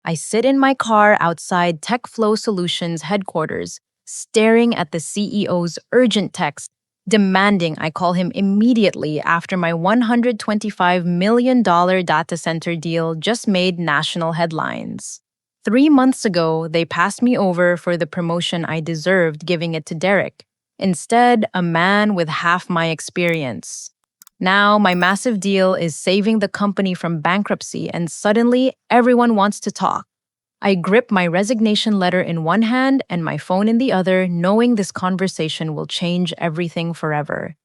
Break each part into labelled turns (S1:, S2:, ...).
S1: I sit in my car outside TechFlow Solutions headquarters, staring at the CEO's urgent text, demanding I call him immediately after my $125 million data center deal just made national headlines. 3 months ago, they passed me over for the promotion I deserved, giving it to Derek. Instead, a man with half my experience. Now, my massive deal is saving the company from bankruptcy, and suddenly everyone wants to talk. I grip my resignation letter in one hand and my phone in the other, knowing this conversation will change everything forever.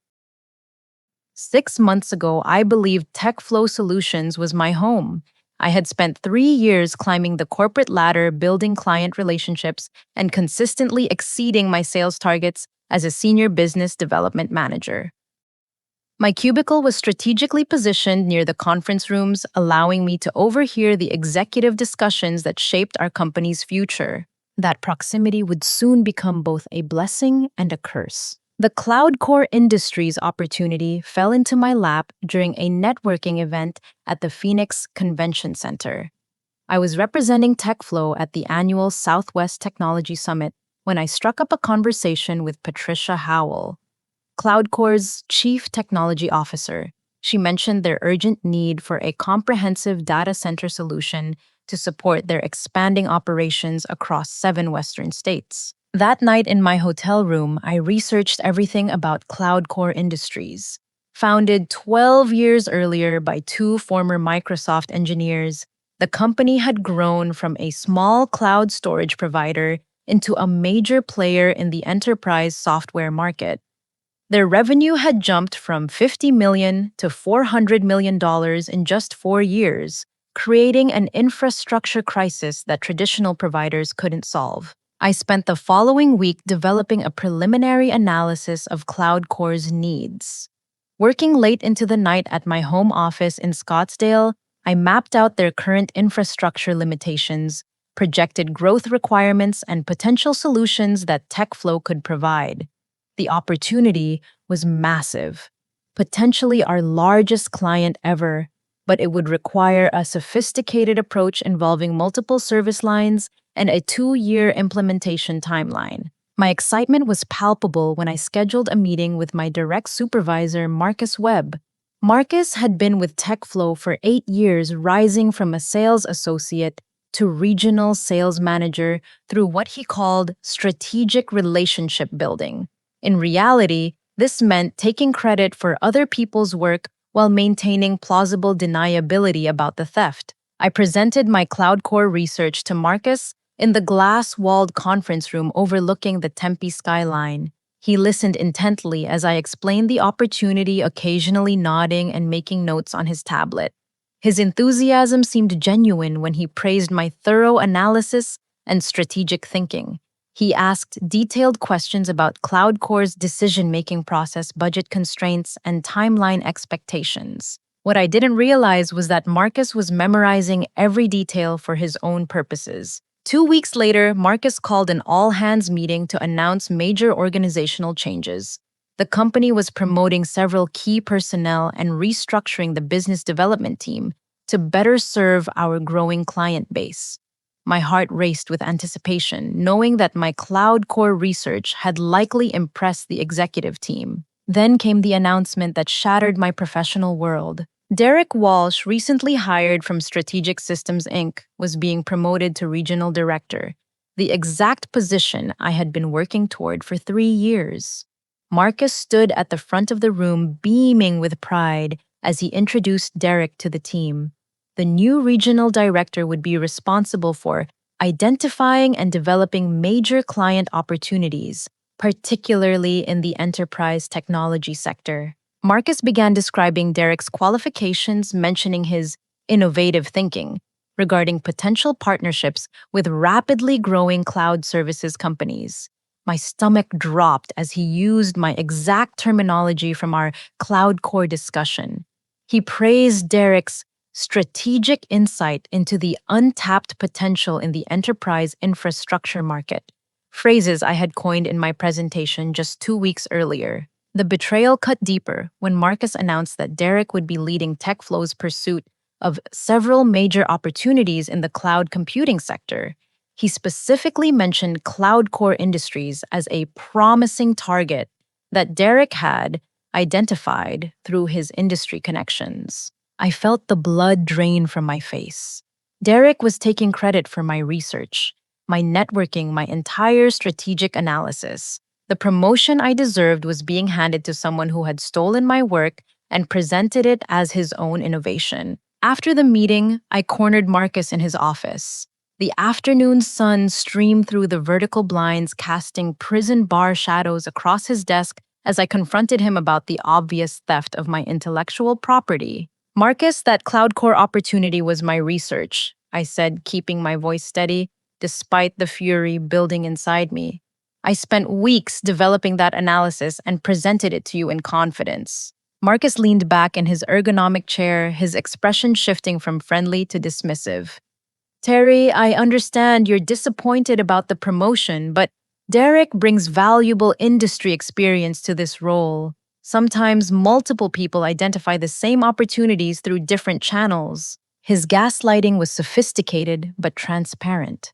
S1: 6 months ago, I believed TechFlow Solutions was my home. I had spent 3 years climbing the corporate ladder, building client relationships, and consistently exceeding my sales targets as a senior business development manager. My cubicle was strategically positioned near the conference rooms, allowing me to overhear the executive discussions that shaped our company's future. That proximity would soon become both a blessing and a curse. The cloud core industries opportunity fell into my lap during a networking event at the Phoenix Convention Center. I was representing TechFlow at the annual Southwest Technology Summit when I struck up a conversation with Patricia Howell, CloudCore's chief technology officer. She mentioned their urgent need for a comprehensive data center solution to support their expanding operations across 7 Western states. That night in my hotel room, I researched everything about CloudCore Industries. Founded 12 years earlier by 2 former Microsoft engineers, the company had grown from a small cloud storage provider into a major player in the enterprise software market. Their revenue had jumped from $50 million to $400 million in just 4 years, creating an infrastructure crisis that traditional providers couldn't solve. I spent the following week developing a preliminary analysis of CloudCore's needs. Working late into the night at my home office in Scottsdale, I mapped out their current infrastructure limitations, projected growth requirements, and potential solutions that TechFlow could provide. The opportunity was massive, potentially our largest client ever, but it would require a sophisticated approach involving multiple service lines and a 2-year implementation timeline. My excitement was palpable when I scheduled a meeting with my direct supervisor, Marcus Webb. Marcus had been with TechFlow for 8 years, rising from a sales associate to regional sales manager through what he called strategic relationship building. In reality, this meant taking credit for other people's work while maintaining plausible deniability about the theft. I presented my CloudCore research to Marcus in the glass-walled conference room overlooking the Tempe skyline. He listened intently as I explained the opportunity, occasionally nodding and making notes on his tablet. His enthusiasm seemed genuine when he praised my thorough analysis and strategic thinking. He asked detailed questions about CloudCore's decision-making process, budget constraints, and timeline expectations. What I didn't realize was that Marcus was memorizing every detail for his own purposes. 2 weeks later, Marcus called an all-hands meeting to announce major organizational changes. The company was promoting several key personnel and restructuring the business development team to better serve our growing client base. My heart raced with anticipation, knowing that my CloudCore research had likely impressed the executive team. Then came the announcement that shattered my professional world. Derek Walsh, recently hired from Strategic Systems Inc., was being promoted to regional director, the exact position I had been working toward for 3 years. Marcus stood at the front of the room, beaming with pride as he introduced Derek to the team. The new regional director would be responsible for identifying and developing major client opportunities, particularly in the enterprise technology sector. Marcus began describing Derek's qualifications, mentioning his innovative thinking regarding potential partnerships with rapidly growing cloud services companies. My stomach dropped as he used my exact terminology from our CloudCore discussion. He praised Derek's strategic insight into the untapped potential in the enterprise infrastructure market, phrases I had coined in my presentation just 2 weeks earlier. The betrayal cut deeper when Marcus announced that Derek would be leading TechFlow's pursuit of several major opportunities in the cloud computing sector. He specifically mentioned cloud core industries as a promising target that Derek had identified through his industry connections. I felt the blood drain from my face. Derek was taking credit for my research, my networking, my entire strategic analysis. The promotion I deserved was being handed to someone who had stolen my work and presented it as his own innovation. After the meeting, I cornered Marcus in his office. The afternoon sun streamed through the vertical blinds, casting prison bar shadows across his desk as I confronted him about the obvious theft of my intellectual property. Marcus, that cloud core opportunity was my research, I said, keeping my voice steady, despite the fury building inside me. I spent weeks developing that analysis and presented it to you in confidence. Marcus leaned back in his ergonomic chair, his expression shifting from friendly to dismissive. Terry, I understand you're disappointed about the promotion, but Derek brings valuable industry experience to this role. Sometimes multiple people identify the same opportunities through different channels. His gaslighting was sophisticated but transparent.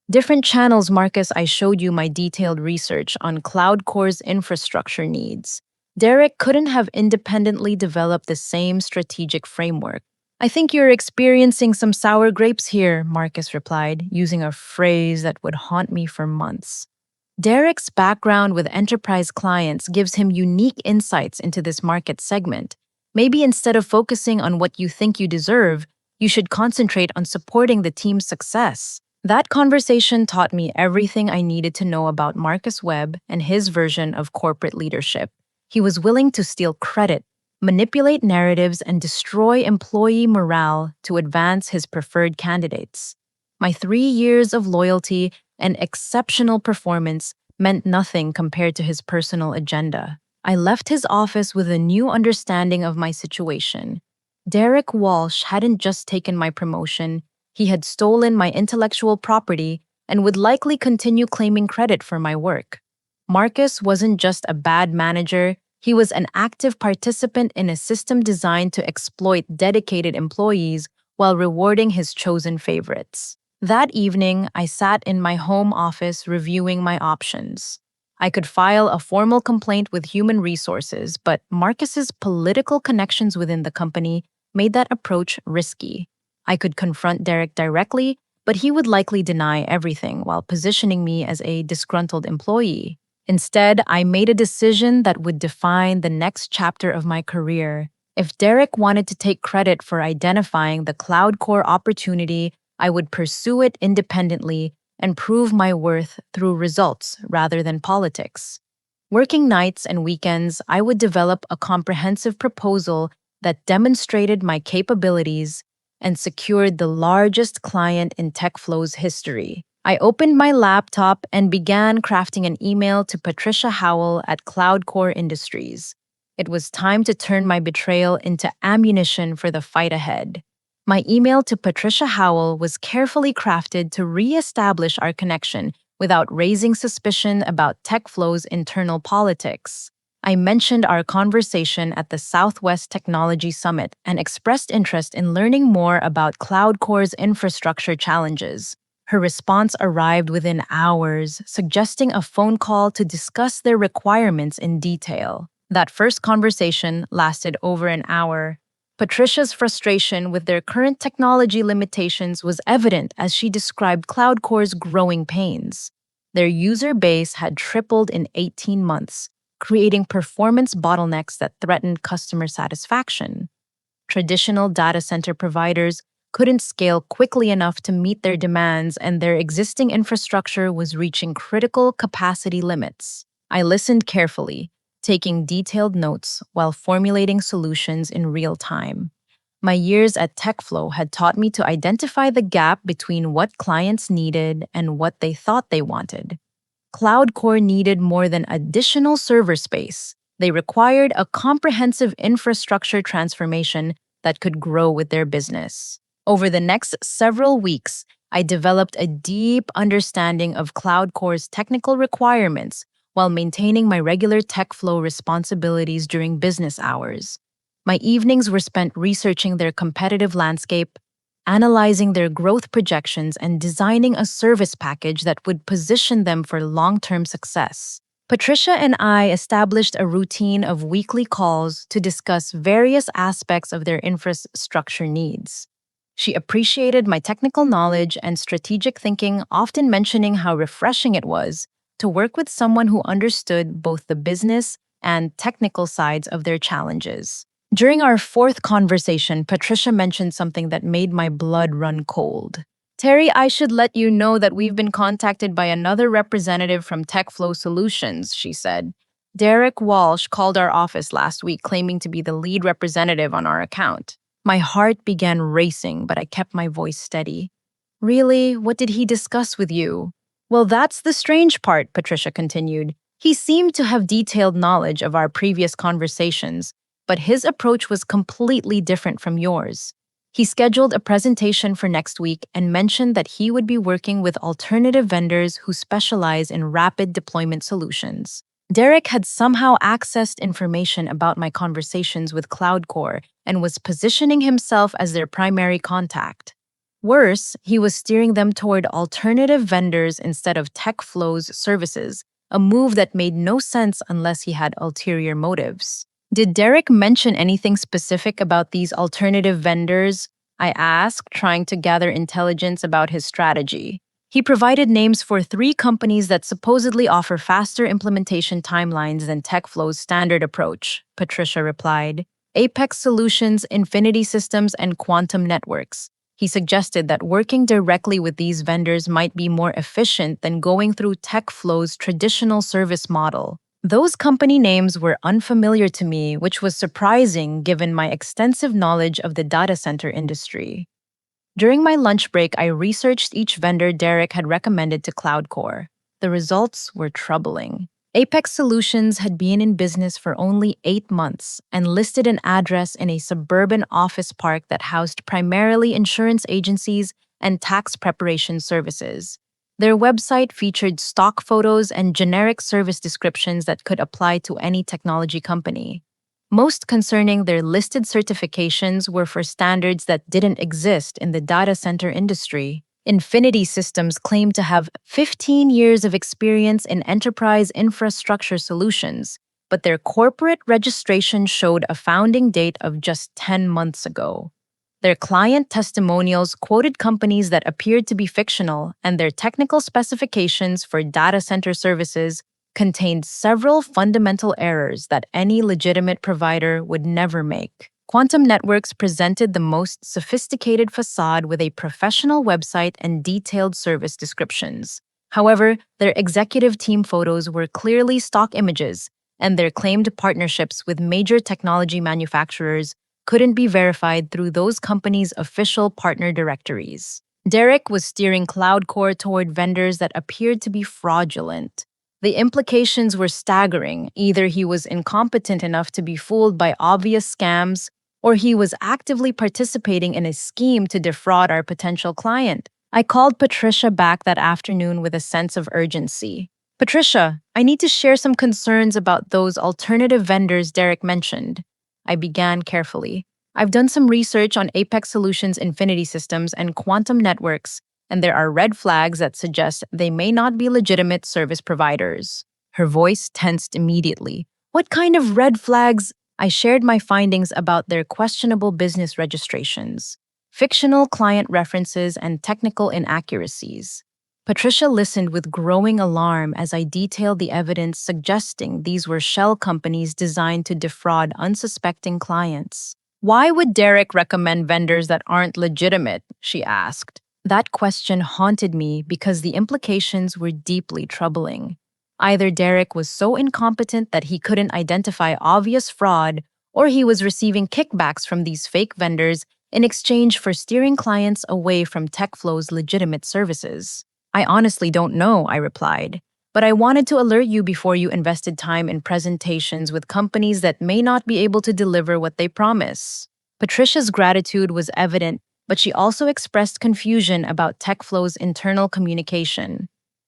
S1: Different channels, Marcus, I showed you my detailed research on Cloud Core's infrastructure needs. Derek couldn't have independently developed the same strategic framework. I think you're experiencing some sour grapes here, Marcus replied, using a phrase that would haunt me for months. Derek's background with enterprise clients gives him unique insights into this market segment. Maybe instead of focusing on what you think you deserve, you should concentrate on supporting the team's success. That conversation taught me everything I needed to know about Marcus Webb and his version of corporate leadership. He was willing to steal credit, manipulate narratives, and destroy employee morale to advance his preferred candidates. My 3 years of loyalty and exceptional performance meant nothing compared to his personal agenda. I left his office with a new understanding of my situation. Derek Walsh hadn't just taken my promotion, he had stolen my intellectual property and would likely continue claiming credit for my work. Marcus wasn't just a bad manager, he was an active participant in a system designed to exploit dedicated employees while rewarding his chosen favorites. That evening, I sat in my home office reviewing my options. I could file a formal complaint with human resources, but Marcus's political connections within the company made that approach risky. I could confront Derek directly, but he would likely deny everything while positioning me as a disgruntled employee. Instead, I made a decision that would define the next chapter of my career. If Derek wanted to take credit for identifying the cloud core opportunity, I would pursue it independently and prove my worth through results rather than politics. Working nights and weekends, I would develop a comprehensive proposal that demonstrated my capabilities and secured the largest client in TechFlow's history. I opened my laptop and began crafting an email to Patricia Howell at Cloud Core Industries. It was time to turn my betrayal into ammunition for the fight ahead. My email to Patricia Howell was carefully crafted to re-establish our connection without raising suspicion about TechFlow's internal politics. I mentioned our conversation at the Southwest Technology Summit and expressed interest in learning more about Cloud Core's infrastructure challenges. Her response arrived within hours, suggesting a phone call to discuss their requirements in detail. That first conversation lasted over an hour. Patricia's frustration with their current technology limitations was evident as she described Cloud Core's growing pains. Their user base had tripled in 18 months, creating performance bottlenecks that threatened customer satisfaction. Traditional data center providers couldn't scale quickly enough to meet their demands, and their existing infrastructure was reaching critical capacity limits. I listened carefully, taking detailed notes while formulating solutions in real time. My years at TechFlow had taught me to identify the gap between what clients needed and what they thought they wanted. Cloud Core needed more than additional server space. They required a comprehensive infrastructure transformation that could grow with their business. Over the next several weeks, I developed a deep understanding of Cloud Core's technical requirements while maintaining my regular TechFlow responsibilities during business hours. My evenings were spent researching their competitive landscape, analyzing their growth projections, and designing a service package that would position them for long-term success. Patricia and I established a routine of weekly calls to discuss various aspects of their infrastructure needs. She appreciated my technical knowledge and strategic thinking, often mentioning how refreshing it was to work with someone who understood both the business and technical sides of their challenges. During our fourth conversation, Patricia mentioned something that made my blood run cold. Terry, I should let you know that we've been contacted by another representative from TechFlow Solutions, she said. Derek Walsh called our office last week claiming to be the lead representative on our account. My heart began racing, but I kept my voice steady. Really? What did he discuss with you? Well, that's the strange part, Patricia continued. He seemed to have detailed knowledge of our previous conversations, but his approach was completely different from yours. He scheduled a presentation for next week and mentioned that he would be working with alternative vendors who specialize in rapid deployment solutions. Derek had somehow accessed information about my conversations with CloudCore and was positioning himself as their primary contact. Worse, he was steering them toward alternative vendors instead of TechFlow's services, a move that made no sense unless he had ulterior motives. Did Derek mention anything specific about these alternative vendors? I asked, trying to gather intelligence about his strategy. He provided names for 3 companies that supposedly offer faster implementation timelines than TechFlow's standard approach, Patricia replied. Apex Solutions, Infinity Systems, and Quantum Networks. He suggested that working directly with these vendors might be more efficient than going through TechFlow's traditional service model. Those company names were unfamiliar to me, which was surprising given my extensive knowledge of the data center industry. During my lunch break, I researched each vendor Derek had recommended to CloudCore. The results were troubling. Apex Solutions had been in business for only 8 months and listed an address in a suburban office park that housed primarily insurance agencies and tax preparation services. Their website featured stock photos and generic service descriptions that could apply to any technology company. Most concerning, their listed certifications were for standards that didn't exist in the data center industry. Infinity Systems claimed to have 15 years of experience in enterprise infrastructure solutions, but their corporate registration showed a founding date of just 10 months ago. Their client testimonials quoted companies that appeared to be fictional, and their technical specifications for data center services contained several fundamental errors that any legitimate provider would never make. Quantum Networks presented the most sophisticated facade with a professional website and detailed service descriptions. However, their executive team photos were clearly stock images, and their claimed partnerships with major technology manufacturers couldn't be verified through those companies' official partner directories. Derek was steering CloudCore toward vendors that appeared to be fraudulent. The implications were staggering. Either he was incompetent enough to be fooled by obvious scams, or he was actively participating in a scheme to defraud our potential client. I called Patricia back that afternoon with a sense of urgency. Patricia, I need to share some concerns about those alternative vendors Derek mentioned. I began carefully. I've done some research on Apex Solutions, Infinity Systems, and Quantum Networks, and there are red flags that suggest they may not be legitimate service providers. Her voice tensed immediately. What kind of red flags? I shared my findings about their questionable business registrations, fictional client references, and technical inaccuracies. Patricia listened with growing alarm as I detailed the evidence suggesting these were shell companies designed to defraud unsuspecting clients. Why would Derek recommend vendors that aren't legitimate? She asked. That question haunted me because the implications were deeply troubling. Either Derek was so incompetent that he couldn't identify obvious fraud, or he was receiving kickbacks from these fake vendors in exchange for steering clients away from TechFlow's legitimate services. I honestly don't know, I replied, but I wanted to alert you before you invested time in presentations with companies that may not be able to deliver what they promise. Patricia's gratitude was evident, but she also expressed confusion about TechFlow's internal communication.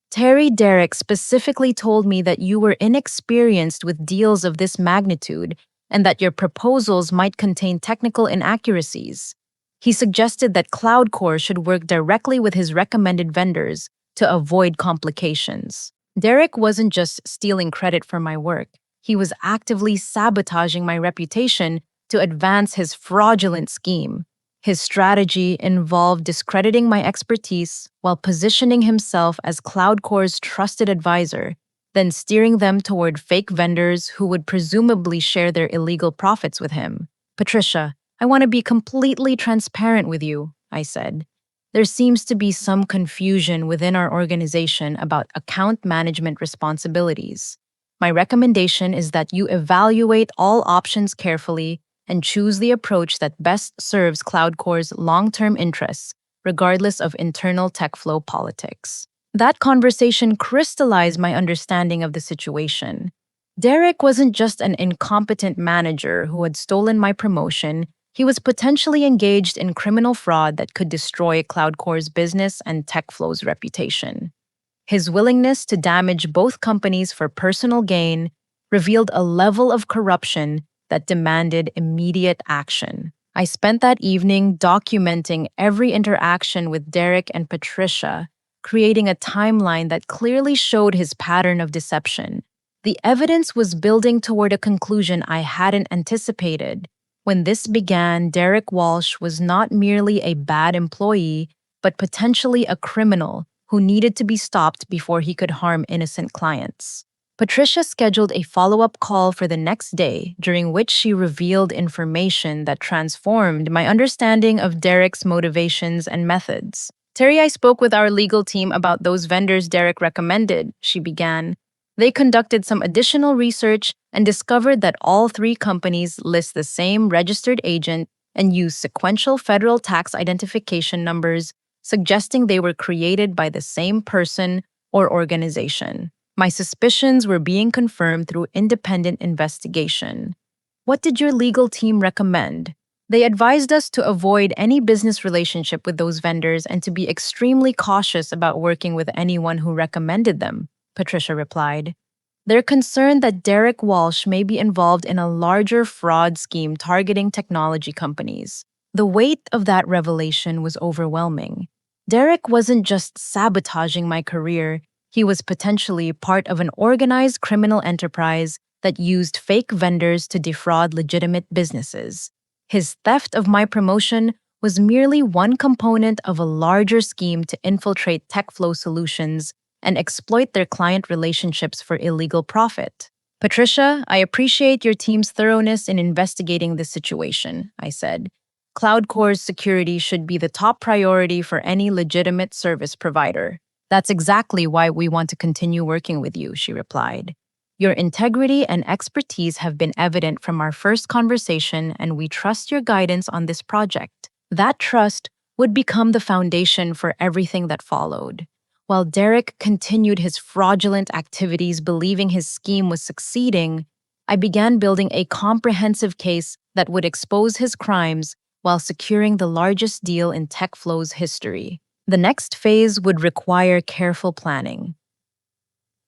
S1: Terry, Derek specifically told me that you were inexperienced with deals of this magnitude and that your proposals might contain technical inaccuracies. He suggested that CloudCore should work directly with his recommended vendors to avoid complications. Derek wasn't just stealing credit for my work, he was actively sabotaging my reputation to advance his fraudulent scheme. His strategy involved discrediting my expertise while positioning himself as CloudCore's trusted advisor, then steering them toward fake vendors who would presumably share their illegal profits with him. Patricia, I want to be completely transparent with you, I said. There seems to be some confusion within our organization about account management responsibilities. My recommendation is that you evaluate all options carefully and choose the approach that best serves CloudCore's long-term interests, regardless of internal tech flow politics. That conversation crystallized my understanding of the situation. Derek wasn't just an incompetent manager who had stolen my promotion, he was potentially engaged in criminal fraud that could destroy CloudCore's business and TechFlow's reputation. His willingness to damage both companies for personal gain revealed a level of corruption that demanded immediate action. I spent that evening documenting every interaction with Derek and Patricia, creating a timeline that clearly showed his pattern of deception. The evidence was building toward a conclusion I hadn't anticipated. When this began, Derek Walsh was not merely a bad employee, but potentially a criminal who needed to be stopped before he could harm innocent clients. Patricia scheduled a follow-up call for the next day, during which she revealed information that transformed my understanding of Derek's motivations and methods. Terry, I spoke with our legal team about those vendors Derek recommended, she began. They conducted some additional research and discovered that all three companies list the same registered agent and use sequential federal tax identification numbers, suggesting they were created by the same person or organization. My suspicions were being confirmed through independent investigation. What did your legal team recommend? They advised us to avoid any business relationship with those vendors and to be extremely cautious about working with anyone who recommended them, Patricia replied. They're concerned that Derek Walsh may be involved in a larger fraud scheme targeting technology companies. The weight of that revelation was overwhelming. Derek wasn't just sabotaging my career, he was potentially part of an organized criminal enterprise that used fake vendors to defraud legitimate businesses. His theft of my promotion was merely one component of a larger scheme to infiltrate TechFlow Solutions and exploit their client relationships for illegal profit. Patricia, I appreciate your team's thoroughness in investigating this situation, I said. CloudCore's security should be the top priority for any legitimate service provider. That's exactly why we want to continue working with you, she replied. Your integrity and expertise have been evident from our first conversation, and we trust your guidance on this project. That trust would become the foundation for everything that followed. While Derek continued his fraudulent activities believing his scheme was succeeding, I began building a comprehensive case that would expose his crimes while securing the largest deal in TechFlow's history. The next phase would require careful planning,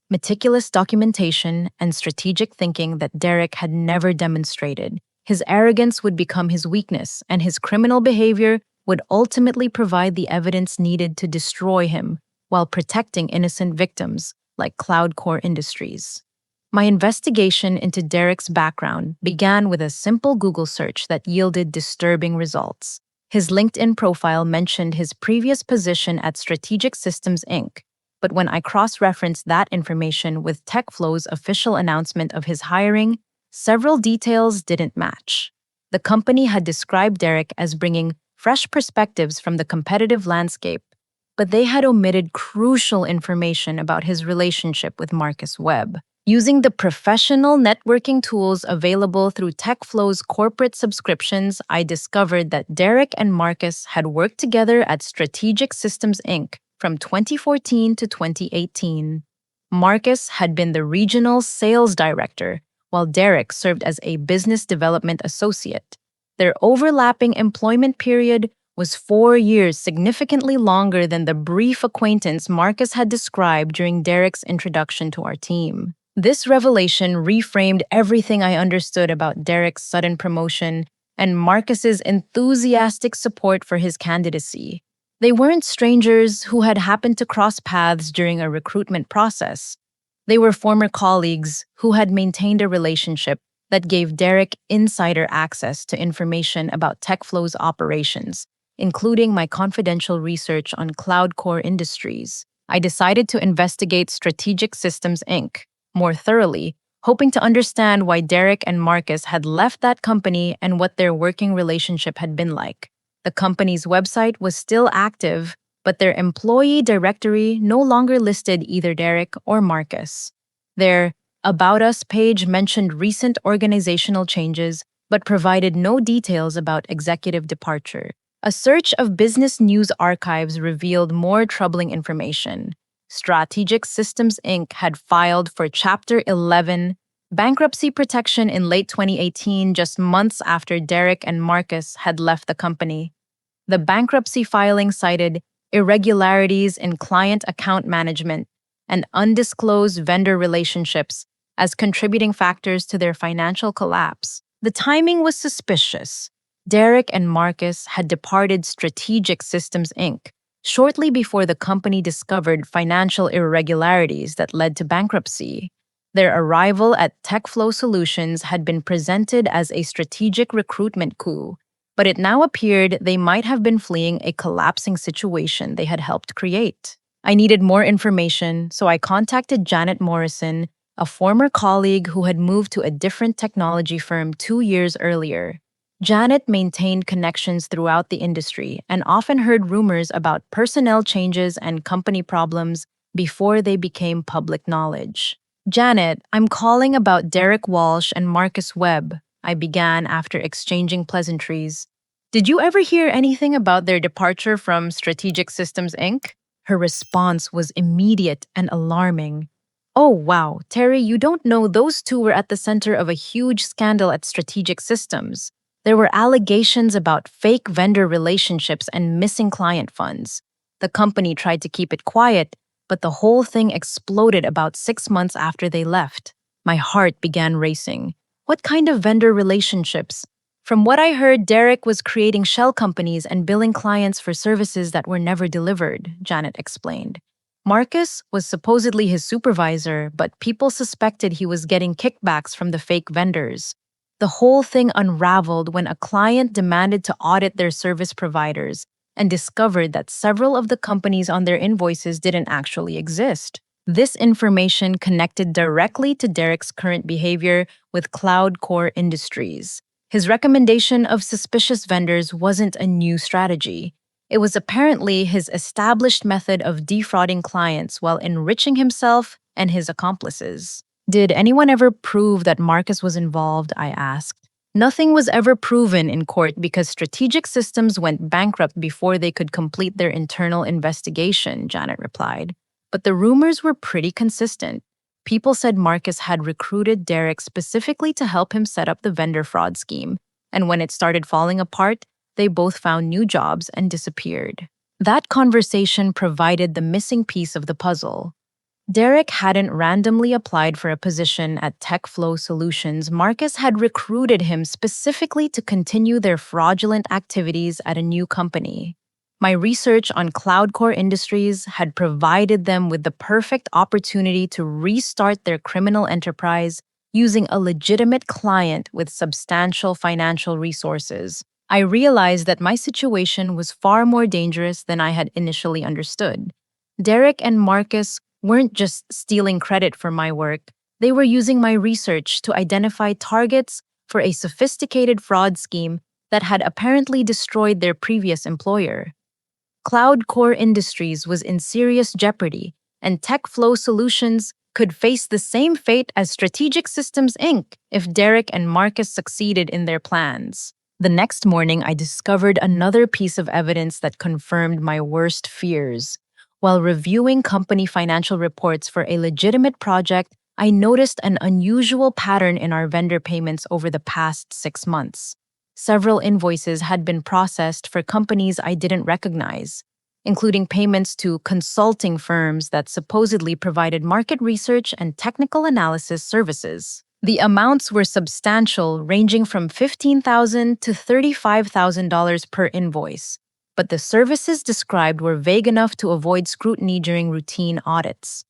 S1: meticulous documentation, and strategic thinking that Derek had never demonstrated. His arrogance would become his weakness, and his criminal behavior would ultimately provide the evidence needed to destroy him while protecting innocent victims like CloudCore Industries. My investigation into Derek's background began with a simple Google search that yielded disturbing results. His LinkedIn profile mentioned his previous position at Strategic Systems, Inc., but when I cross-referenced that information with TechFlow's official announcement of his hiring, several details didn't match. The company had described Derek as bringing fresh perspectives from the competitive landscape, but they had omitted crucial information about his relationship with Marcus Webb. Using the professional networking tools available through TechFlow's corporate subscriptions, I discovered that Derek and Marcus had worked together at Strategic Systems, Inc. from 2014 to 2018. Marcus had been the regional sales director, while Derek served as a business development associate. Their overlapping employment period was 4 years, significantly longer than the brief acquaintance Marcus had described during Derek's introduction to our team. This revelation reframed everything I understood about Derek's sudden promotion and Marcus's enthusiastic support for his candidacy. They weren't strangers who had happened to cross paths during a recruitment process. They were former colleagues who had maintained a relationship that gave Derek insider access to information about TechFlow's operations, including my confidential research on cloud core industries. I decided to investigate Strategic Systems Inc. more thoroughly, hoping to understand why Derek and Marcus had left that company and what their working relationship had been like. The company's website was still active, but their employee directory no longer listed either Derek or Marcus. Their About Us page mentioned recent organizational changes, but provided no details about executive departure. A search of business news archives revealed more troubling information. Strategic Systems Inc. had filed for Chapter 11 bankruptcy protection in late 2018, just months after Derek and Marcus had left the company. The bankruptcy filing cited irregularities in client account management and undisclosed vendor relationships as contributing factors to their financial collapse. The timing was suspicious. Derek and Marcus had departed Strategic Systems Inc. shortly before the company discovered financial irregularities that led to bankruptcy. Their arrival at TechFlow Solutions had been presented as a strategic recruitment coup, but it now appeared they might have been fleeing a collapsing situation they had helped create. I needed more information, so I contacted Janet Morrison, a former colleague who had moved to a different technology firm 2 years earlier. Janet maintained connections throughout the industry and often heard rumors about personnel changes and company problems before they became public knowledge. "Janet, I'm calling about Derek Walsh and Marcus Webb," I began after exchanging pleasantries. "Did you ever hear anything about their departure from Strategic Systems Inc.?" Her response was immediate and alarming. "Oh, wow, Terry, you don't know those two were at the center of a huge scandal at Strategic Systems. There were allegations about fake vendor relationships and missing client funds. The company tried to keep it quiet, but the whole thing exploded about 6 months after they left." My heart began racing. What kind of vendor relationships? From what I heard, Derek was creating shell companies and billing clients for services that were never delivered, Janet explained. Marcus was supposedly his supervisor, but people suspected he was getting kickbacks from the fake vendors. The whole thing unraveled when a client demanded to audit their service providers and discovered that several of the companies on their invoices didn't actually exist. This information connected directly to Derek's current behavior with cloud core industries. His recommendation of suspicious vendors wasn't a new strategy. It was apparently his established method of defrauding clients while enriching himself and his accomplices. "Did anyone ever prove that Marcus was involved?" I asked. "Nothing was ever proven in court because Strategic Systems went bankrupt before they could complete their internal investigation," Janet replied. But the rumors were pretty consistent. People said Marcus had recruited Derek specifically to help him set up the vendor fraud scheme, and when it started falling apart, they both found new jobs and disappeared. That conversation provided the missing piece of the puzzle. Derek hadn't randomly applied for a position at TechFlow Solutions. Marcus had recruited him specifically to continue their fraudulent activities at a new company. My research on cloud core industries had provided them with the perfect opportunity to restart their criminal enterprise using a legitimate client with substantial financial resources. I realized that my situation was far more dangerous than I had initially understood. Derek and Marcus weren't just stealing credit for my work, they were using my research to identify targets for a sophisticated fraud scheme that had apparently destroyed their previous employer. Cloud core industries was in serious jeopardy, and TechFlow Solutions could face the same fate as Strategic Systems Inc. if Derek and Marcus succeeded in their plans. The next morning, I discovered another piece of evidence that confirmed my worst fears. While reviewing company financial reports for a legitimate project, I noticed an unusual pattern in our vendor payments over the past 6 months. Several invoices had been processed for companies I didn't recognize. including payments to consulting firms that supposedly provided market research and technical analysis services. The amounts were substantial, ranging from $15,000 to $35,000 per invoice, but the services described were vague enough to avoid scrutiny during routine audits.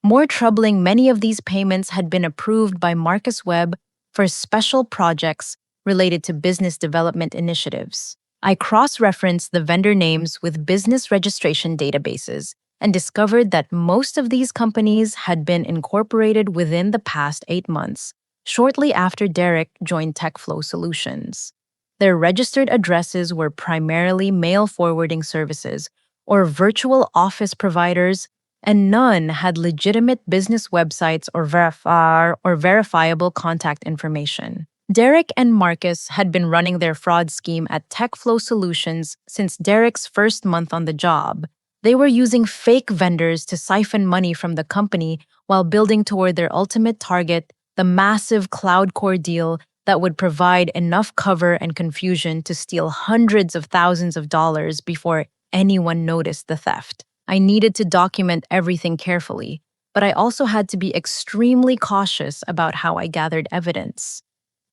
S1: More troubling, many of these payments had been approved by Marcus Webb for special projects related to business development initiatives. I cross-referenced the vendor names with business registration databases and discovered that most of these companies had been incorporated within the past 8 months, shortly after Derek joined TechFlow Solutions. Their registered addresses were primarily mail forwarding services or virtual office providers, and none had legitimate business websites or verifiable contact information. Derek and Marcus had been running their fraud scheme at TechFlow Solutions since Derek's first month on the job. They were using fake vendors to siphon money from the company while building toward their ultimate target, the massive cloud core deal that would provide enough cover and confusion to steal hundreds of thousands of dollars before anyone noticed the theft. I needed to document everything carefully, but I also had to be extremely cautious about how I gathered evidence.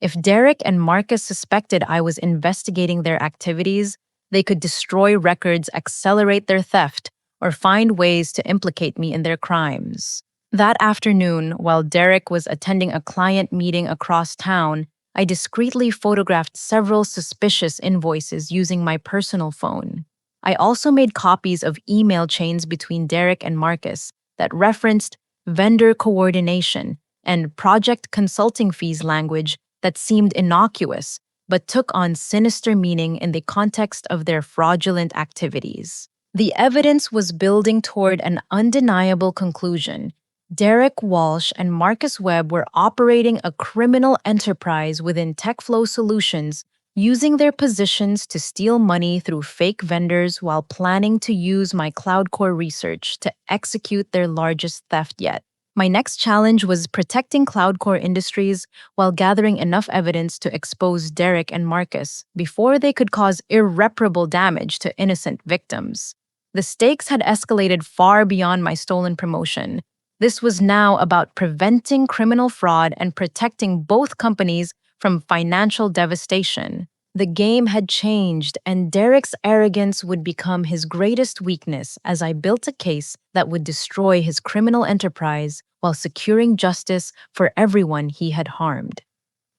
S1: If Derek and Marcus suspected I was investigating their activities, they could destroy records, accelerate their theft, or find ways to implicate me in their crimes. That afternoon, while Derek was attending a client meeting across town, I discreetly photographed several suspicious invoices using my personal phone. I also made copies of email chains between Derek and Marcus that referenced vendor coordination and project consulting fees language that seemed innocuous but took on sinister meaning in the context of their fraudulent activities. The evidence was building toward an undeniable conclusion. Derek Walsh and Marcus Webb were operating a criminal enterprise within TechFlow Solutions, using their positions to steal money through fake vendors while planning to use my cloud core research to execute their largest theft yet. My next challenge was protecting cloud core industries while gathering enough evidence to expose Derek and Marcus before they could cause irreparable damage to innocent victims. The stakes had escalated far beyond my stolen promotion. This was now about preventing criminal fraud and protecting both companies from financial devastation. The game had changed, and Derek's arrogance would become his greatest weakness as I built a case that would destroy his criminal enterprise while securing justice for everyone he had harmed.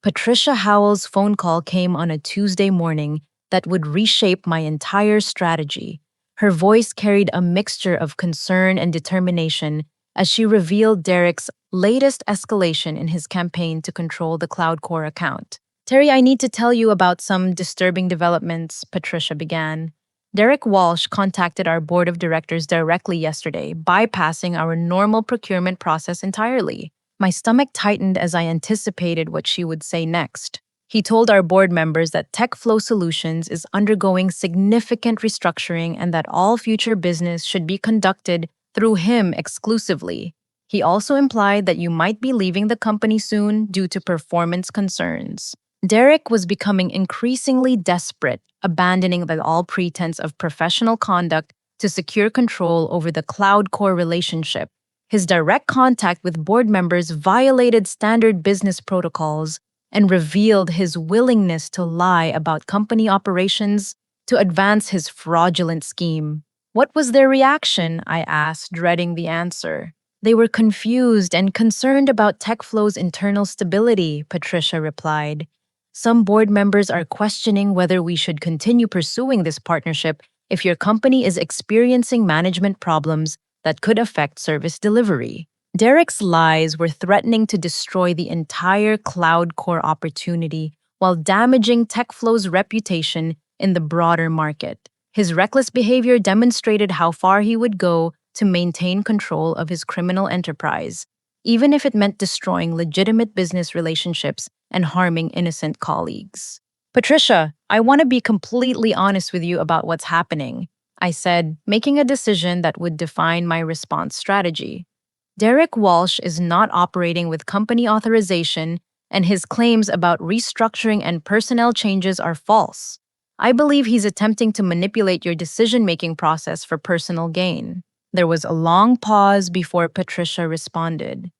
S1: Patricia Howell's phone call came on a Tuesday morning that would reshape my entire strategy. Her voice carried a mixture of concern and determination as she revealed Derek's latest escalation in his campaign to control the Cloud Core account. "Terry, I need to tell you about some disturbing developments," Patricia began. "Derek Walsh contacted our board of directors directly yesterday, bypassing our normal procurement process entirely." My stomach tightened as I anticipated what she would say next. "He told our board members that TechFlow Solutions is undergoing significant restructuring and that all future business should be conducted through him exclusively. He also implied that you might be leaving the company soon due to performance concerns." Derek was becoming increasingly desperate, abandoning all pretense of professional conduct to secure control over the Cloud Core relationship. His direct contact with board members violated standard business protocols and revealed his willingness to lie about company operations to advance his fraudulent scheme. "What was their reaction?" I asked, dreading the answer. "They were confused and concerned about TechFlow's internal stability," Patricia replied. "Some board members are questioning whether we should continue pursuing this partnership if your company is experiencing management problems that could affect service delivery." Derek's lies were threatening to destroy the entire Cloud Core opportunity while damaging TechFlow's reputation in the broader market. His reckless behavior demonstrated how far he would go to maintain control of his criminal enterprise, even if it meant destroying legitimate business relationships and harming innocent colleagues. "Patricia, I want to be completely honest with you about what's happening," I said, making a decision that would define my response strategy. "Derek Walsh is not operating with company authorization, and his claims about restructuring and personnel changes are false. I believe he's attempting to manipulate your decision-making process for personal gain. There was a long pause before Patricia responded.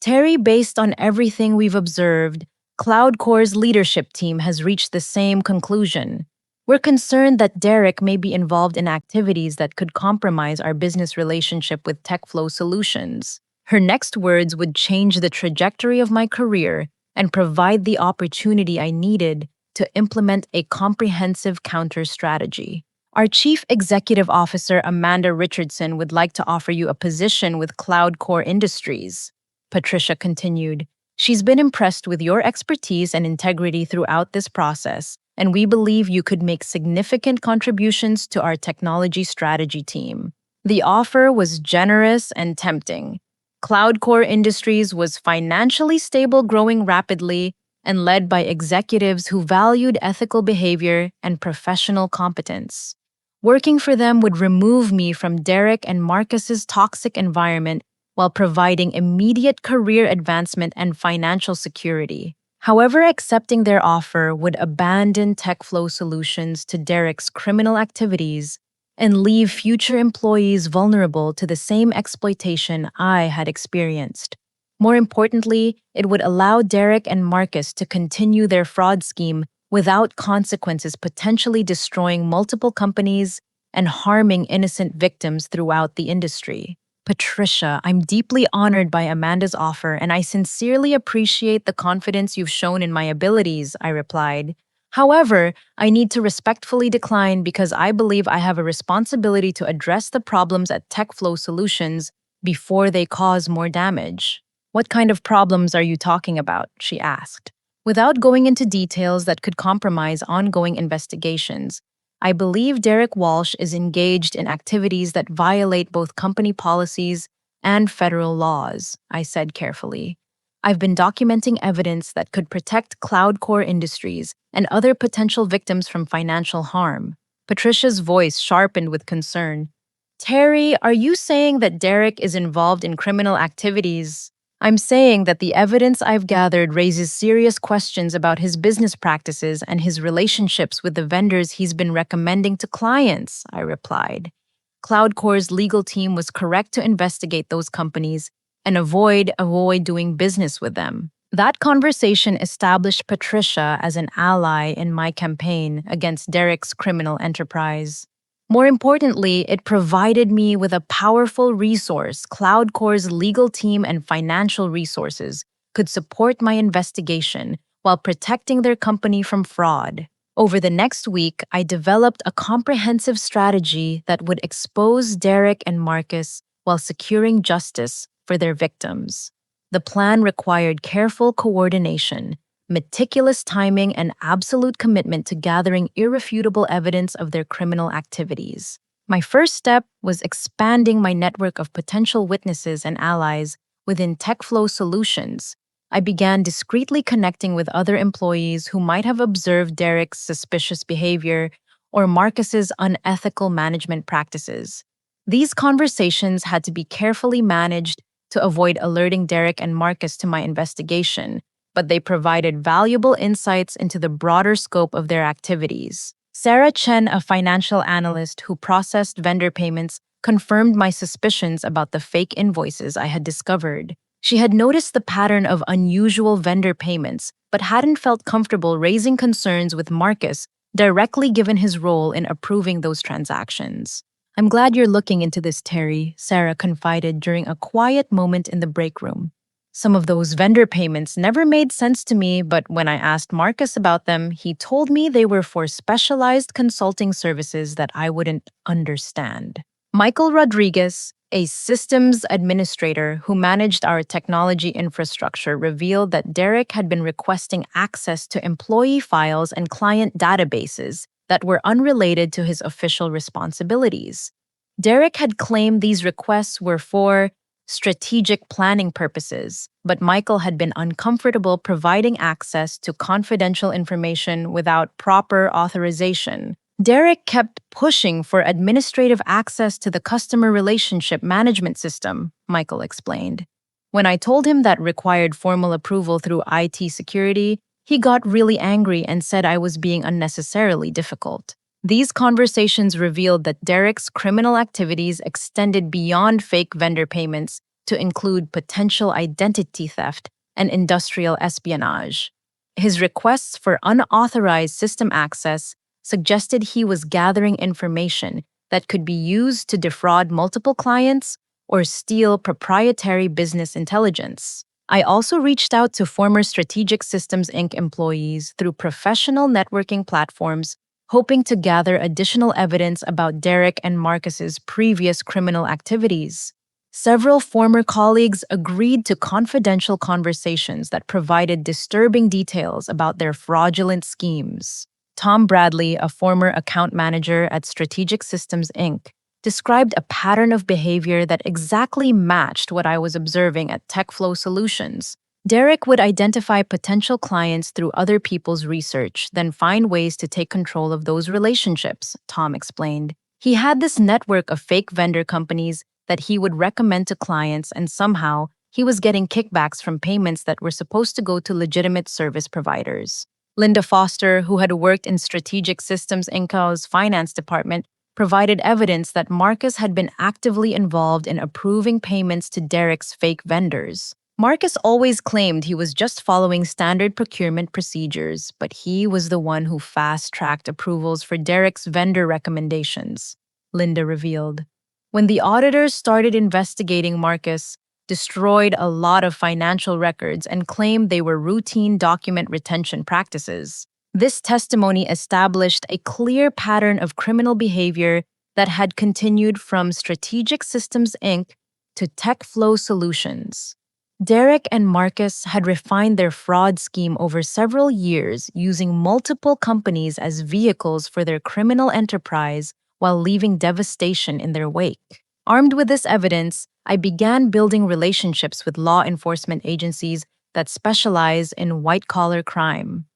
S1: Terry, based on everything we've observed, CloudCore's leadership team has reached the same conclusion. We're concerned that Derek may be involved in activities that could compromise our business relationship with TechFlow Solutions. Her next words would change the trajectory of my career and provide the opportunity I needed to implement a comprehensive counter strategy. Our Chief Executive Officer, Amanda Richardson, would like to offer you a position with CloudCore Industries. Patricia continued. She's been impressed with your expertise and integrity throughout this process, and we believe you could make significant contributions to our technology strategy team. The offer was generous and tempting. CloudCore Industries was financially stable, growing rapidly, and led by executives who valued ethical behavior and professional competence. Working for them would remove me from Derek and Marcus's toxic environment while providing immediate career advancement and financial security. However, accepting their offer would abandon TechFlow Solutions to Derek's criminal activities and leave future employees vulnerable to the same exploitation I had experienced. More importantly, it would allow Derek and Marcus to continue their fraud scheme without consequences, potentially destroying multiple companies and harming innocent victims throughout the industry. Patricia, I'm deeply honored by Amanda's offer, and I sincerely appreciate the confidence you've shown in my abilities, I replied. However, I need to respectfully decline because I believe I have a responsibility to address the problems at TechFlow Solutions before they cause more damage. What kind of problems are you talking about? She asked. Without going into details that could compromise ongoing investigations, I believe Derek Walsh is engaged in activities that violate both company policies and federal laws, I said carefully. I've been documenting evidence that could protect CloudCore Industries and other potential victims from financial harm. Patricia's voice sharpened with concern. Terry, are you saying that Derek is involved in criminal activities? I'm saying that the evidence I've gathered raises serious questions about his business practices and his relationships with the vendors he's been recommending to clients, I replied. CloudCore's legal team was correct to investigate those companies and avoid doing business with them. That conversation established Patricia as an ally in my campaign against Derek's criminal enterprise. More importantly, it provided me with a powerful resource. CloudCore's legal team and financial resources could support my investigation while protecting their company from fraud. Over the next week, I developed a comprehensive strategy that would expose Derek and Marcus while securing justice for their victims. The plan required careful coordination, meticulous timing, and absolute commitment to gathering irrefutable evidence of their criminal activities. My first step was expanding my network of potential witnesses and allies within TechFlow Solutions. I began discreetly connecting with other employees who might have observed Derek's suspicious behavior or Marcus's unethical management practices. These conversations had to be carefully managed to avoid alerting Derek and Marcus to my investigation, but they provided valuable insights into the broader scope of their activities. Sarah Chen, a financial analyst who processed vendor payments, confirmed my suspicions about the fake invoices I had discovered. She had noticed the pattern of unusual vendor payments, but hadn't felt comfortable raising concerns with Marcus directly given his role in approving those transactions. I'm glad you're looking into this, Terry, Sarah confided during a quiet moment in the break room. Some of those vendor payments never made sense to me, but when I asked Marcus about them, he told me they were for specialized consulting services that I wouldn't understand. Michael Rodriguez, a systems administrator who managed our technology infrastructure, revealed that Derek had been requesting access to employee files and client databases that were unrelated to his official responsibilities. Derek had claimed these requests were for strategic planning purposes, but Michael had been uncomfortable providing access to confidential information without proper authorization. Derek kept pushing for administrative access to the customer relationship management system, Michael explained. When I told him that required formal approval through IT security, He got really angry and said I was being unnecessarily difficult. These conversations revealed that Derek's criminal activities extended beyond fake vendor payments to include potential identity theft and industrial espionage. His requests for unauthorized system access suggested he was gathering information that could be used to defraud multiple clients or steal proprietary business intelligence. I also reached out to former Strategic Systems Inc. employees through professional networking platforms, hoping to gather additional evidence about Derek and Marcus's previous criminal activities. Several former colleagues agreed to confidential conversations that provided disturbing details about their fraudulent schemes. Tom Bradley, a former account manager at Strategic Systems Inc., described a pattern of behavior that exactly matched what I was observing at TechFlow Solutions. Derek would identify potential clients through other people's research, then find ways to take control of those relationships, Tom explained. He had this network of fake vendor companies that he would recommend to clients, and somehow he was getting kickbacks from payments that were supposed to go to legitimate service providers. Linda Foster, who had worked in Strategic Systems Inc.'s finance department, provided evidence that Marcus had been actively involved in approving payments to Derek's fake vendors. Marcus always claimed he was just following standard procurement procedures, but he was the one who fast-tracked approvals for Derek's vendor recommendations, Linda revealed. When the auditors started investigating Marcus, destroyed a lot of financial records and claimed they were routine document retention practices. This testimony established a clear pattern of criminal behavior that had continued from Strategic Systems Inc. to TechFlow Solutions. Derek and Marcus had refined their fraud scheme over several years, using multiple companies as vehicles for their criminal enterprise while leaving devastation in their wake. Armed with this evidence, I began building relationships with law enforcement agencies that specialize in white-collar crime.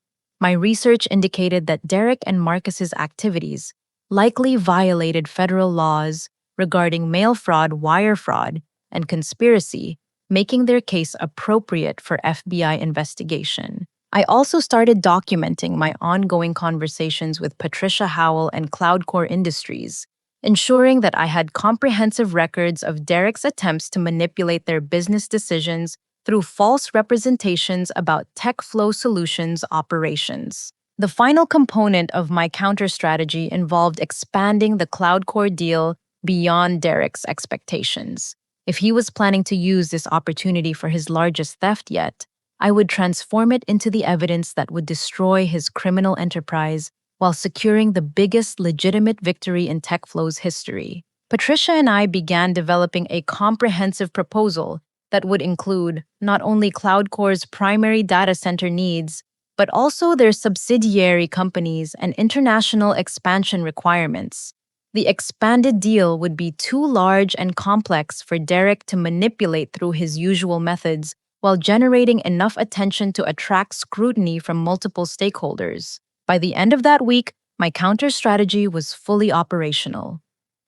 S1: My research indicated that Derek and Marcus's activities likely violated federal laws regarding mail fraud, wire fraud, and conspiracy, making their case appropriate for FBI investigation. I also started documenting my ongoing conversations with Patricia Howell and CloudCore Industries, ensuring that I had comprehensive records of Derek's attempts to manipulate their business decisions through false representations about TechFlow Solutions operations. The final component of my counter strategy involved expanding the CloudCore deal beyond Derek's expectations. If he was planning to use this opportunity for his largest theft yet, I would transform it into the evidence that would destroy his criminal enterprise while securing the biggest legitimate victory in TechFlow's history. Patricia and I began developing a comprehensive proposal that would include not only CloudCore's primary data center needs, but also their subsidiary companies and international expansion requirements. The expanded deal would be too large and complex for Derek to manipulate through his usual methods while generating enough attention to attract scrutiny from multiple stakeholders. By the end of that week, my counter strategy was fully operational.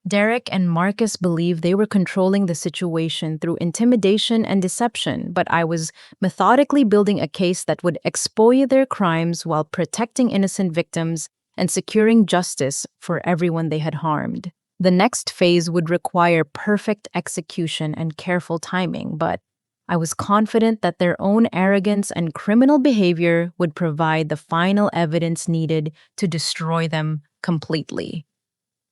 S1: Derek and Marcus believed they were controlling the situation through intimidation and deception, but I was methodically building a case that would expose their crimes while protecting innocent victims and securing justice for everyone they had harmed. The next phase would require perfect execution and careful timing, but I was confident that their own arrogance and criminal behavior would provide the final evidence needed to destroy them completely.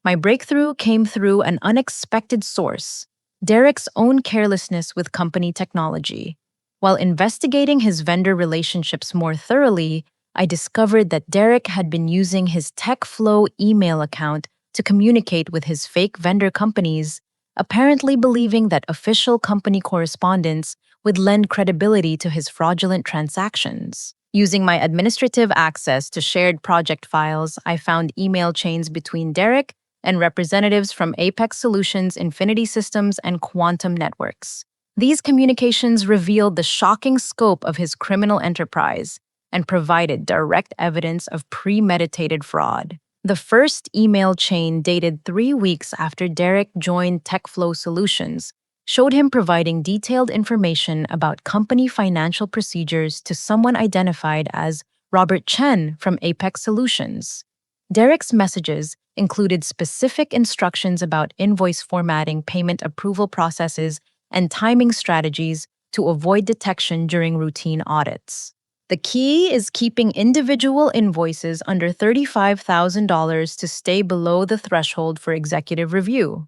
S1: My breakthrough came through an unexpected source: Derek's own carelessness with company technology. While investigating his vendor relationships more thoroughly, I discovered that Derek had been using his TechFlow email account to communicate with his fake vendor companies, apparently believing that official company correspondence would lend credibility to his fraudulent transactions. Using my administrative access to shared project files, I found email chains between Derek and representatives from Apex Solutions, Infinity Systems, and Quantum Networks. These communications revealed the shocking scope of his criminal enterprise and provided direct evidence of premeditated fraud. The first email chain, dated 3 weeks after Derek joined TechFlow Solutions, showed him providing detailed information about company financial procedures to someone identified as Robert Chen from Apex Solutions. Derek's messages included specific instructions about invoice formatting, payment approval processes, and timing strategies to avoid detection during routine audits. The key is keeping individual invoices under $35,000 to stay below the threshold for executive review.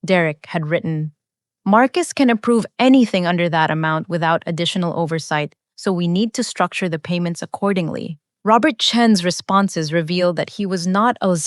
S1: Derek had written, Marcus can approve anything under that amount without additional oversight, so we need to structure the payments accordingly. Robert Chen's responses revealed that he was not a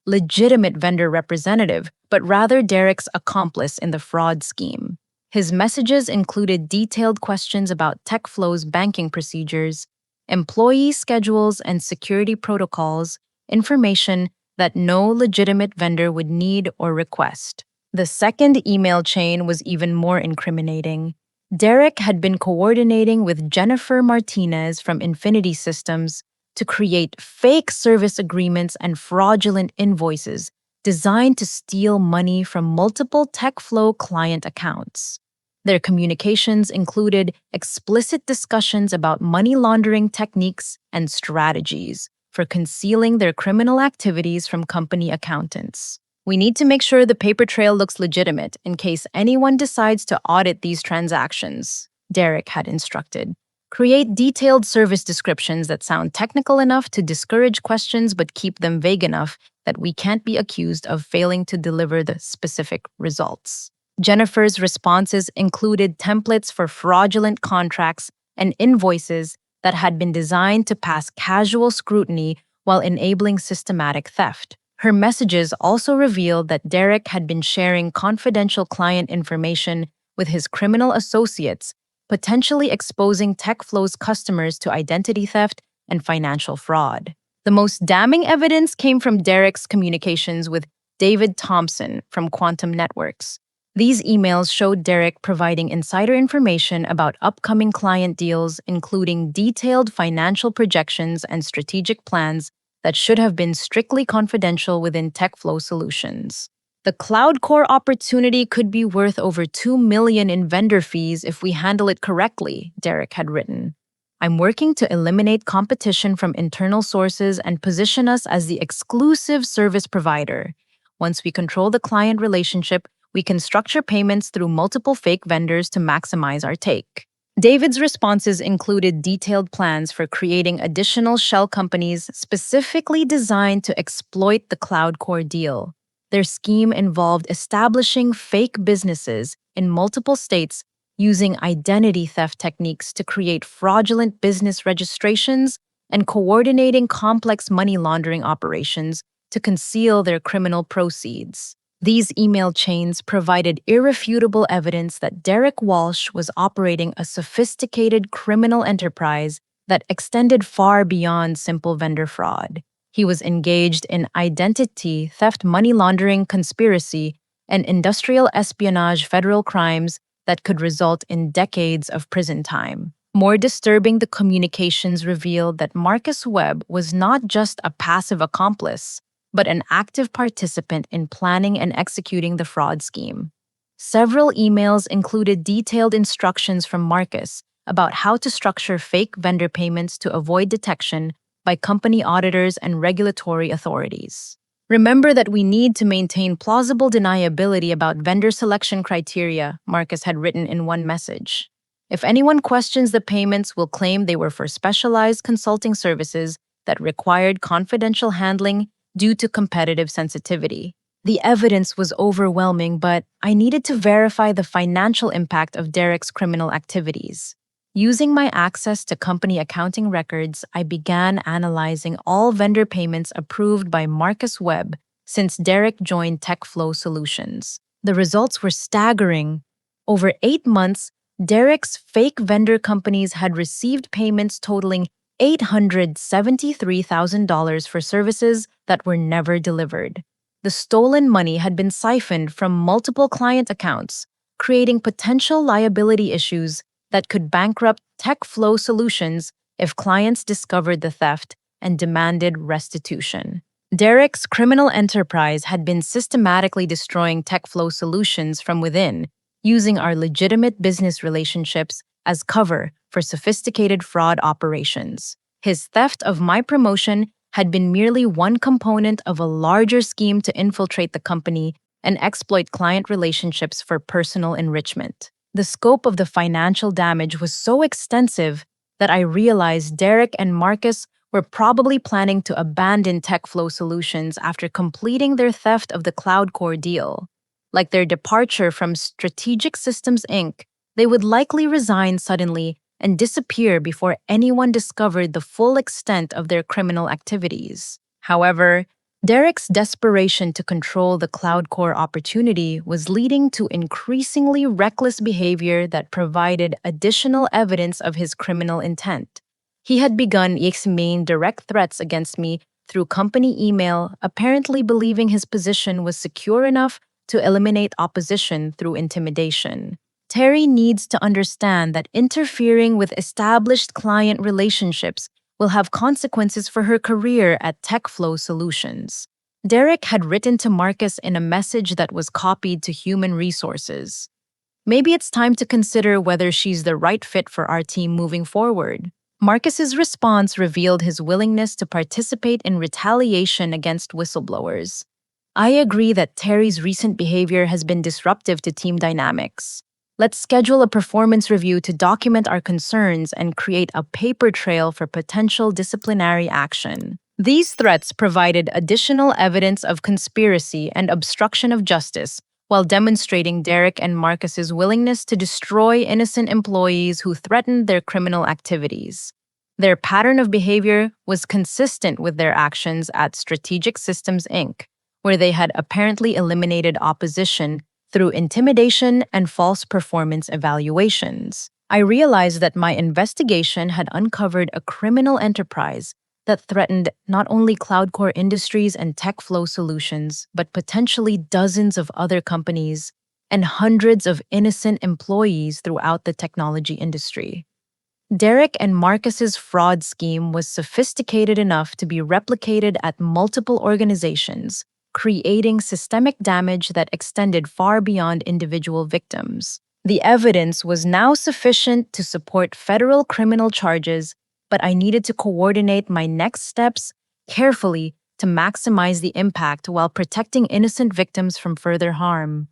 S1: legitimate vendor representative, but rather Derek's accomplice in the fraud scheme. His messages included detailed questions about TechFlow's banking procedures, employee schedules, and security protocols, information that no legitimate vendor would need or request. The second email chain was even more incriminating. Derek had been coordinating with Jennifer Martinez from Infinity Systems to create fake service agreements and fraudulent invoices designed to steal money from multiple TechFlow client accounts. Their communications included explicit discussions about money laundering techniques and strategies for concealing their criminal activities from company accountants. We need to make sure the paper trail looks legitimate in case anyone decides to audit these transactions, Derek had instructed. Create detailed service descriptions that sound technical enough to discourage questions but keep them vague enough that we can't be accused of failing to deliver the specific results. Jennifer's responses included templates for fraudulent contracts and invoices that had been designed to pass casual scrutiny while enabling systematic theft. Her messages also revealed that Derek had been sharing confidential client information with his criminal associates, potentially exposing TechFlow's customers to identity theft and financial fraud. The most damning evidence came from Derek's communications with David Thompson from Quantum Networks. These emails showed Derek providing insider information about upcoming client deals, including detailed financial projections and strategic plans that should have been strictly confidential within TechFlow Solutions. The cloud core opportunity could be worth over $2 million in vendor fees if we handle it correctly, Derek had written. I'm working to eliminate competition from internal sources and position us as the exclusive service provider. Once we control the client relationship, we can structure payments through multiple fake vendors to maximize our take. David's responses included detailed plans for creating additional shell companies specifically designed to exploit the cloud core deal. Their scheme involved establishing fake businesses in multiple states using identity theft techniques to create fraudulent business registrations and coordinating complex money laundering operations to conceal their criminal proceeds. These email chains provided irrefutable evidence that Derek Walsh was operating a sophisticated criminal enterprise that extended far beyond simple vendor fraud. He was engaged in identity theft, money laundering, conspiracy, and industrial espionage federal crimes that could result in decades of prison time. More disturbing, the communications revealed that Marcus Webb was not just a passive accomplice, but an active participant in planning and executing the fraud scheme. Several emails included detailed instructions from Marcus about how to structure fake vendor payments to avoid detection by company auditors and regulatory authorities. Remember that we need to maintain plausible deniability about vendor selection criteria, Marcus had written in one message. If anyone questions the payments, we'll claim they were for specialized consulting services that required confidential handling due to competitive sensitivity. The evidence was overwhelming, but I needed to verify the financial impact of Derek's criminal activities. Using my access to company accounting records, I began analyzing all vendor payments approved by Marcus Webb since Derek joined TechFlow Solutions. The results were staggering. Over 8 months, Derek's fake vendor companies had received payments totaling $873,000 for services that were never delivered. The stolen money had been siphoned from multiple client accounts, creating potential liability issues that could bankrupt TechFlow Solutions if clients discovered the theft and demanded restitution. Derek's criminal enterprise had been systematically destroying TechFlow Solutions from within, using our legitimate business relationships as cover for sophisticated fraud operations. His theft of my promotion had been merely one component of a larger scheme to infiltrate the company and exploit client relationships for personal enrichment. The scope of the financial damage was so extensive that I realized Derek and Marcus were probably planning to abandon TechFlow Solutions after completing their theft of the Cloud Core deal. Like their departure from Strategic Systems Inc., they would likely resign suddenly and disappear before anyone discovered the full extent of their criminal activities. However, Derek's desperation to control the Cloud Core opportunity was leading to increasingly reckless behavior that provided additional evidence of his criminal intent. He had begun making direct threats against me through company email, apparently believing his position was secure enough to eliminate opposition through intimidation. Terry needs to understand that interfering with established client relationships will have consequences for her career at TechFlow Solutions. Derek had written to Marcus in a message that was copied to Human Resources. Maybe it's time to consider whether she's the right fit for our team moving forward. Marcus's response revealed his willingness to participate in retaliation against whistleblowers. I agree that Terry's recent behavior has been disruptive to team dynamics. Let's schedule a performance review to document our concerns and create a paper trail for potential disciplinary action. These threats provided additional evidence of conspiracy and obstruction of justice, while demonstrating Derek and Marcus's willingness to destroy innocent employees who threatened their criminal activities. Their pattern of behavior was consistent with their actions at Strategic Systems Inc., where they had apparently eliminated opposition through intimidation and false performance evaluations. I realized that my investigation had uncovered a criminal enterprise that threatened not only Cloud Core Industries and TechFlow Solutions, but potentially dozens of other companies and hundreds of innocent employees throughout the technology industry. Derek and Marcus's fraud scheme was sophisticated enough to be replicated at multiple organizations, creating systemic damage that extended far beyond individual victims. The evidence was now sufficient to support federal criminal charges, but I needed to coordinate my next steps carefully to maximize the impact while protecting innocent victims from further harm.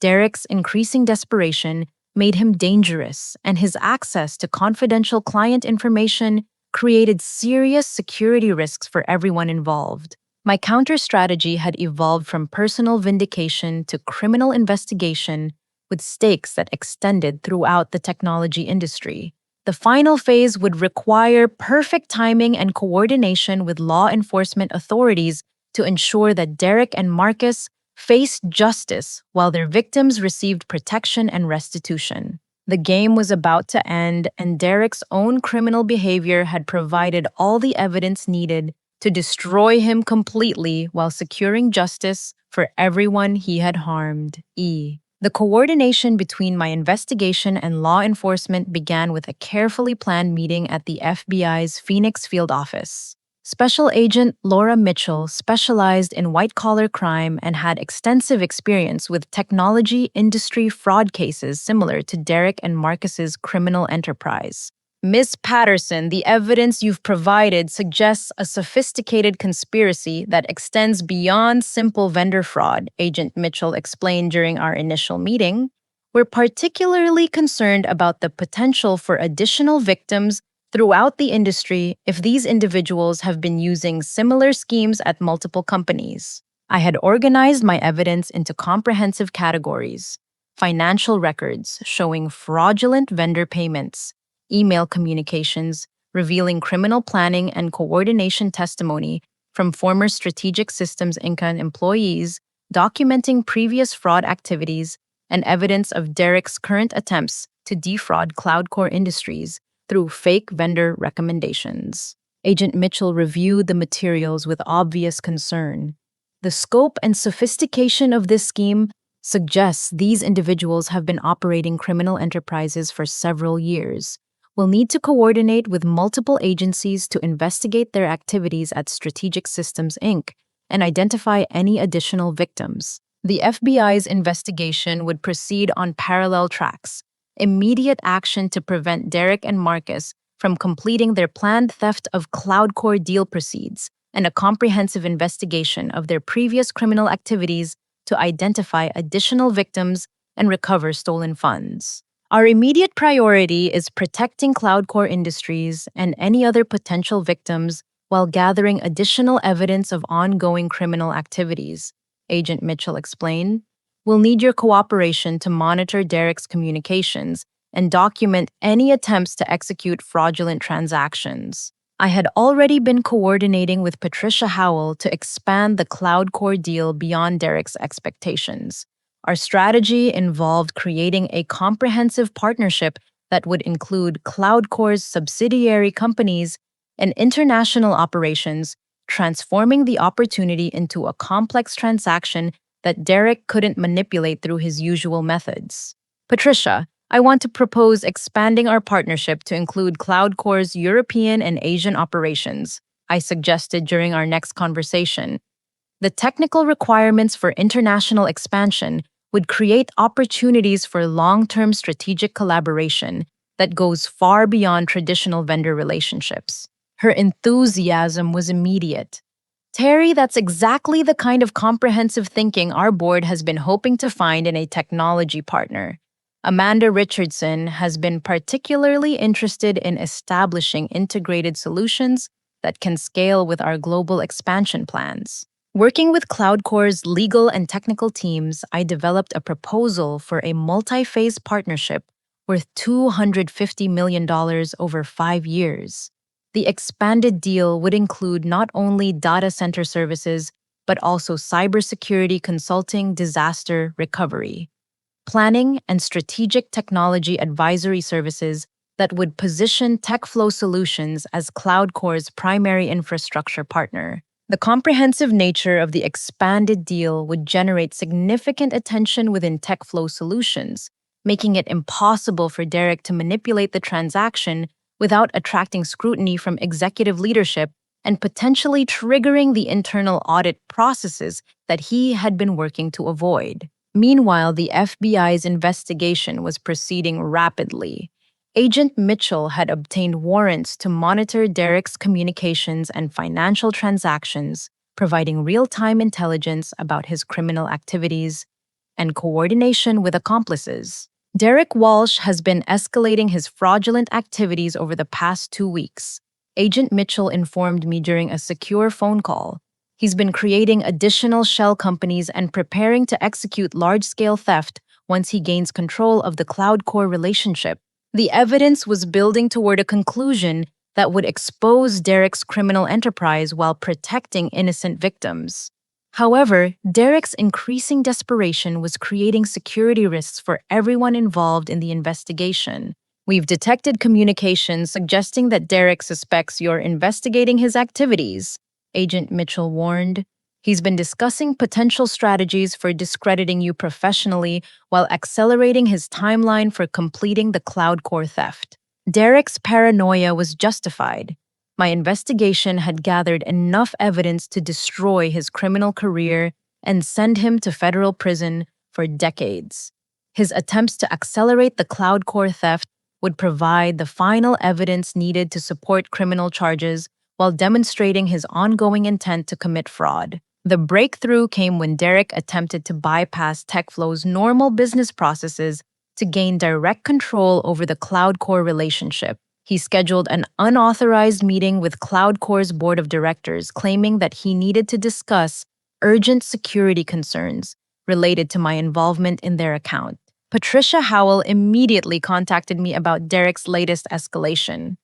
S1: Derek's increasing desperation made him dangerous, and his access to confidential client information created serious security risks for everyone involved. My counter strategy had evolved from personal vindication to criminal investigation, with stakes that extended throughout the technology industry. The final phase would require perfect timing and coordination with law enforcement authorities to ensure that Derek and Marcus faced justice while their victims received protection and restitution. The game was about to end, and Derek's own criminal behavior had provided all the evidence needed to destroy him completely while securing justice for everyone he had harmed. The coordination between my investigation and law enforcement began with a carefully planned meeting at the FBI's Phoenix field office. Special Agent Laura Mitchell specialized in white-collar crime and had extensive experience with technology industry fraud cases similar to Derek and Marcus's criminal enterprise. Ms. Patterson, the evidence you've provided suggests a sophisticated conspiracy that extends beyond simple vendor fraud, Agent Mitchell explained during our initial meeting. We're particularly concerned about the potential for additional victims throughout the industry if these individuals have been using similar schemes at multiple companies. I had organized my evidence into comprehensive categories: financial records showing fraudulent vendor payments, email communications revealing criminal planning and coordination testimony from former Strategic Systems Inc. employees documenting previous fraud activities, and evidence of Derek's current attempts to defraud Cloud Core Industries through fake vendor recommendations. Agent Mitchell reviewed the materials with obvious concern. The scope and sophistication of this scheme suggests these individuals have been operating criminal enterprises for several years. We'll need to coordinate with multiple agencies to investigate their activities at Strategic Systems Inc. and identify any additional victims. The FBI's investigation would proceed on parallel tracks: immediate action to prevent Derek and Marcus from completing their planned theft of CloudCore deal proceeds and a comprehensive investigation of their previous criminal activities to identify additional victims and recover stolen funds. Our immediate priority is protecting CloudCore Industries and any other potential victims while gathering additional evidence of ongoing criminal activities, Agent Mitchell explained. We'll need your cooperation to monitor Derek's communications and document any attempts to execute fraudulent transactions. I had already been coordinating with Patricia Howell to expand the CloudCore deal beyond Derek's expectations. Our strategy involved creating a comprehensive partnership that would include CloudCore's subsidiary companies and international operations, transforming the opportunity into a complex transaction that Derek couldn't manipulate through his usual methods. Patricia, I want to propose expanding our partnership to include CloudCore's European and Asian operations, I suggested during our next conversation. The technical requirements for international expansion would create opportunities for long-term strategic collaboration that goes far beyond traditional vendor relationships. Her enthusiasm was immediate. Terry, that's exactly the kind of comprehensive thinking our board has been hoping to find in a technology partner. Amanda Richardson has been particularly interested in establishing integrated solutions that can scale with our global expansion plans. Working with CloudCore's legal and technical teams, I developed a proposal for a multi-phase partnership worth $250 million over 5 years. The expanded deal would include not only data center services, but also cybersecurity consulting, disaster recovery, planning, and strategic technology advisory services that would position TechFlow Solutions as CloudCore's primary infrastructure partner. The comprehensive nature of the expanded deal would generate significant attention within TechFlow Solutions, making it impossible for Derek to manipulate the transaction without attracting scrutiny from executive leadership and potentially triggering the internal audit processes that he had been working to avoid. Meanwhile, the FBI's investigation was proceeding rapidly. Agent Mitchell had obtained warrants to monitor Derek's communications and financial transactions, providing real-time intelligence about his criminal activities and coordination with accomplices. Derek Walsh has been escalating his fraudulent activities over the past 2 weeks. Agent Mitchell informed me during a secure phone call. He's been creating additional shell companies and preparing to execute large-scale theft once he gains control of the CloudCore relationship. The evidence was building toward a conclusion that would expose Derek's criminal enterprise while protecting innocent victims. However, Derek's increasing desperation was creating security risks for everyone involved in the investigation. We've detected communications suggesting that Derek suspects you're investigating his activities, Agent Mitchell warned. He's been discussing potential strategies for discrediting you professionally while accelerating his timeline for completing the CloudCore theft. Derek's paranoia was justified. My investigation had gathered enough evidence to destroy his criminal career and send him to federal prison for decades. His attempts to accelerate the CloudCore theft would provide the final evidence needed to support criminal charges while demonstrating his ongoing intent to commit fraud. The breakthrough came when Derek attempted to bypass TechFlow's normal business processes to gain direct control over the CloudCore relationship. He scheduled an unauthorized meeting with CloudCore's board of directors, claiming that he needed to discuss urgent security concerns related to my involvement in their account. Patricia Howell immediately contacted me about Derek's latest escalation.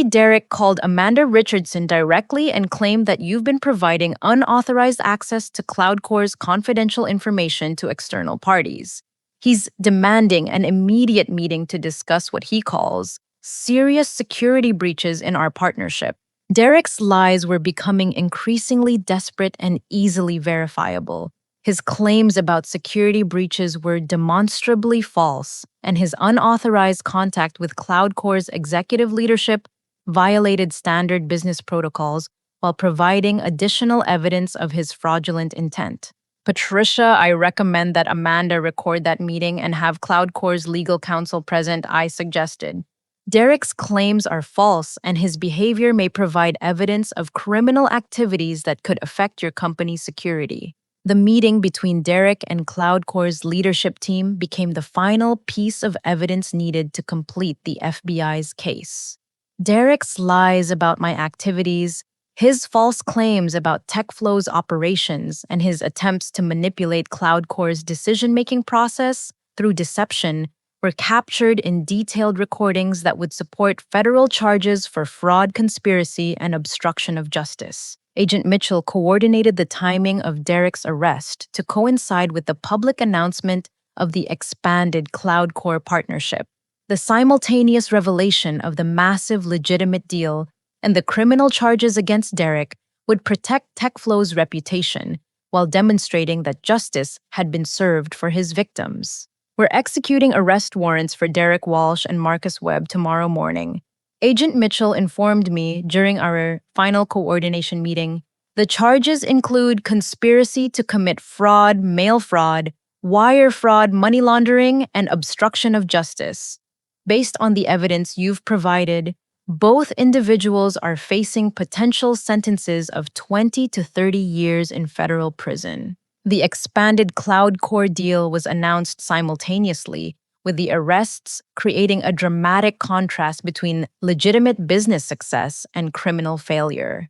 S1: Derek called Amanda Richardson directly and claimed that you've been providing unauthorized access to CloudCore's confidential information to external parties. He's demanding an immediate meeting to discuss what he calls serious security breaches in our partnership. Derek's lies were becoming increasingly desperate and easily verifiable. His claims about security breaches were demonstrably false, and his unauthorized contact with CloudCore's executive leadership violated standard business protocols while providing additional evidence of his fraudulent intent. Patricia, I recommend that Amanda record that meeting and have CloudCore's legal counsel present, I suggested. Derek's claims are false, and his behavior may provide evidence of criminal activities that could affect your company's security. The meeting between Derek and CloudCore's leadership team became the final piece of evidence needed to complete the FBI's case. Derek's lies about my activities, his false claims about TechFlow's operations, and his attempts to manipulate CloudCore's decision-making process through deception were captured in detailed recordings that would support federal charges for fraud, conspiracy, and obstruction of justice. Agent Mitchell coordinated the timing of Derek's arrest to coincide with the public announcement of the expanded CloudCore partnership. The simultaneous revelation of the massive legitimate deal and the criminal charges against Derek would protect TechFlow's reputation while demonstrating that justice had been served for his victims. We're executing arrest warrants for Derek Walsh and Marcus Webb tomorrow morning. Agent Mitchell informed me during our final coordination meeting. The charges include conspiracy to commit fraud, mail fraud, wire fraud, money laundering, and obstruction of justice. Based on the evidence you've provided, both individuals are facing potential sentences of 20 to 30 years in federal prison. The expanded CloudCore deal was announced simultaneously, with the arrests creating a dramatic contrast between legitimate business success and criminal failure.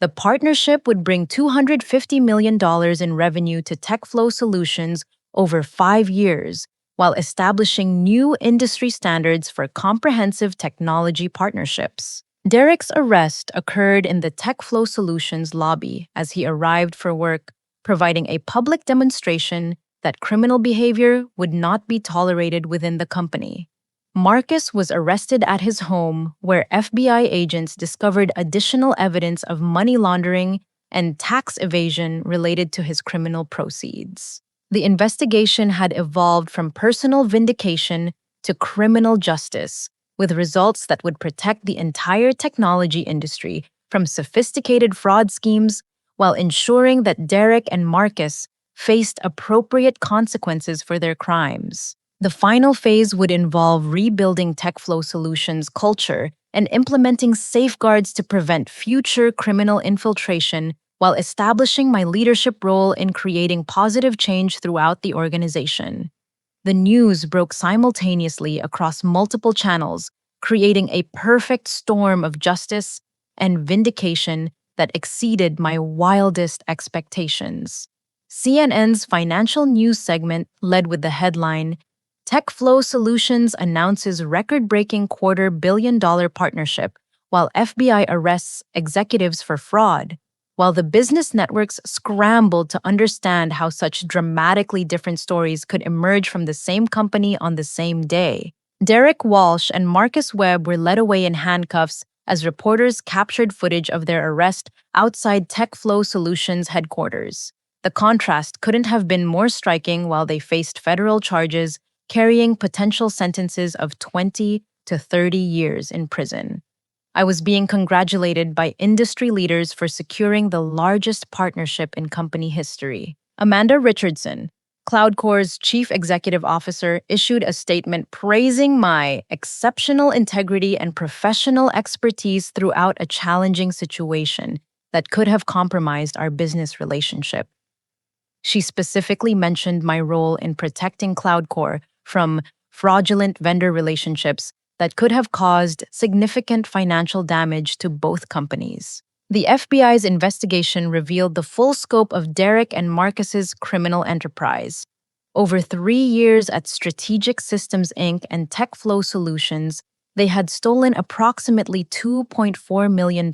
S1: The partnership would bring $250 million in revenue to TechFlow Solutions over 5 years, while establishing new industry standards for comprehensive technology partnerships. Derek's arrest occurred in the TechFlow Solutions lobby as he arrived for work, providing a public demonstration that criminal behavior would not be tolerated within the company. Marcus was arrested at his home, where FBI agents discovered additional evidence of money laundering and tax evasion related to his criminal proceeds. The investigation had evolved from personal vindication to criminal justice, with results that would protect the entire technology industry from sophisticated fraud schemes while ensuring that Derek and Marcus faced appropriate consequences for their crimes. The final phase would involve rebuilding TechFlow Solutions' culture and implementing safeguards to prevent future criminal infiltration while establishing my leadership role in creating positive change throughout the organization. The news broke simultaneously across multiple channels, creating a perfect storm of justice and vindication that exceeded my wildest expectations. CNN's financial news segment led with the headline, TechFlow Solutions announces record-breaking $250 million partnership, while FBI arrests executives for fraud. While the business networks scrambled to understand how such dramatically different stories could emerge from the same company on the same day, Derek Walsh and Marcus Webb were led away in handcuffs as reporters captured footage of their arrest outside TechFlow Solutions headquarters. The contrast couldn't have been more striking while they faced federal charges carrying potential sentences of 20 to 30 years in prison. I was being congratulated by industry leaders for securing the largest partnership in company history. Amanda Richardson, CloudCore's chief executive officer, issued a statement praising my exceptional integrity and professional expertise throughout a challenging situation that could have compromised our business relationship. She specifically mentioned my role in protecting CloudCore from fraudulent vendor relationships that could have caused significant financial damage to both companies. The FBI's investigation revealed the full scope of Derek and Marcus's criminal enterprise. Over 3 years at Strategic Systems Inc. and TechFlow Solutions, they had stolen approximately $2.4 million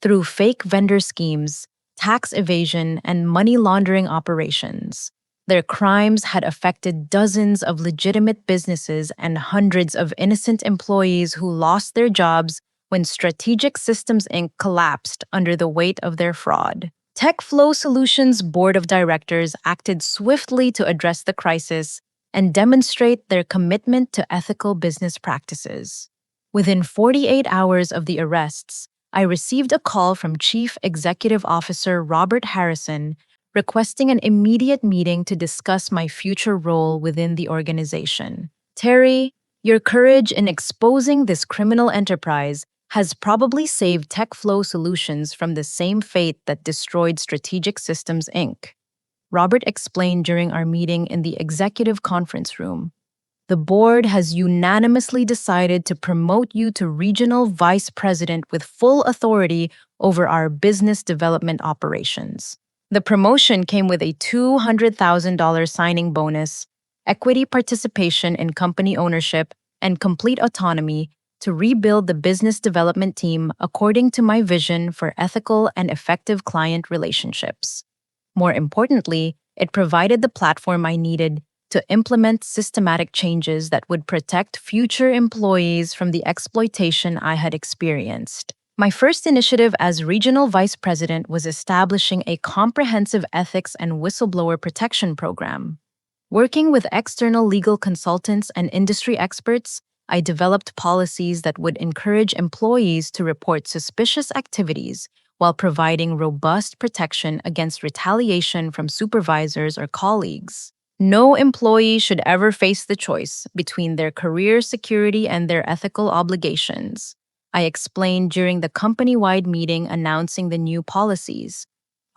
S1: through fake vendor schemes, tax evasion, and money laundering operations. Their crimes had affected dozens of legitimate businesses and hundreds of innocent employees who lost their jobs when Strategic Systems Inc. collapsed under the weight of their fraud. TechFlow Solutions' board of directors acted swiftly to address the crisis and demonstrate their commitment to ethical business practices. Within 48 hours of the arrests, I received a call from Chief Executive Officer Robert Harrison requesting an immediate meeting to discuss my future role within the organization. Terry, Your courage in exposing this criminal enterprise has probably saved TechFlow Solutions from the same fate that destroyed Strategic Systems Inc. Robert explained during our meeting in the executive conference room. The board has unanimously decided to promote you to regional vice president with full authority over our business development operations. The promotion came with a $200,000 signing bonus, equity participation in company ownership, and complete autonomy to rebuild the business development team according to my vision for ethical and effective client relationships. More importantly, it provided the platform I needed to implement systematic changes that would protect future employees from the exploitation I had experienced. My first initiative as regional vice president was establishing a comprehensive ethics and whistleblower protection program. Working with external legal consultants and industry experts, I developed policies that would encourage employees to report suspicious activities while providing robust protection against retaliation from supervisors or colleagues. No employee should ever face the choice between their career security and their ethical obligations. I explained during the company-wide meeting announcing the new policies.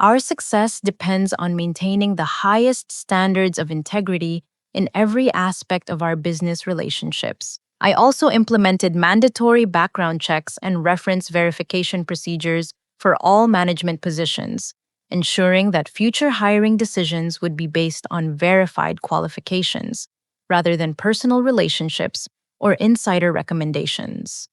S1: Our success depends on maintaining the highest standards of integrity in every aspect of our business relationships. I also implemented mandatory background checks and reference verification procedures for all management positions, ensuring that future hiring decisions would be based on verified qualifications rather than personal relationships or insider recommendations.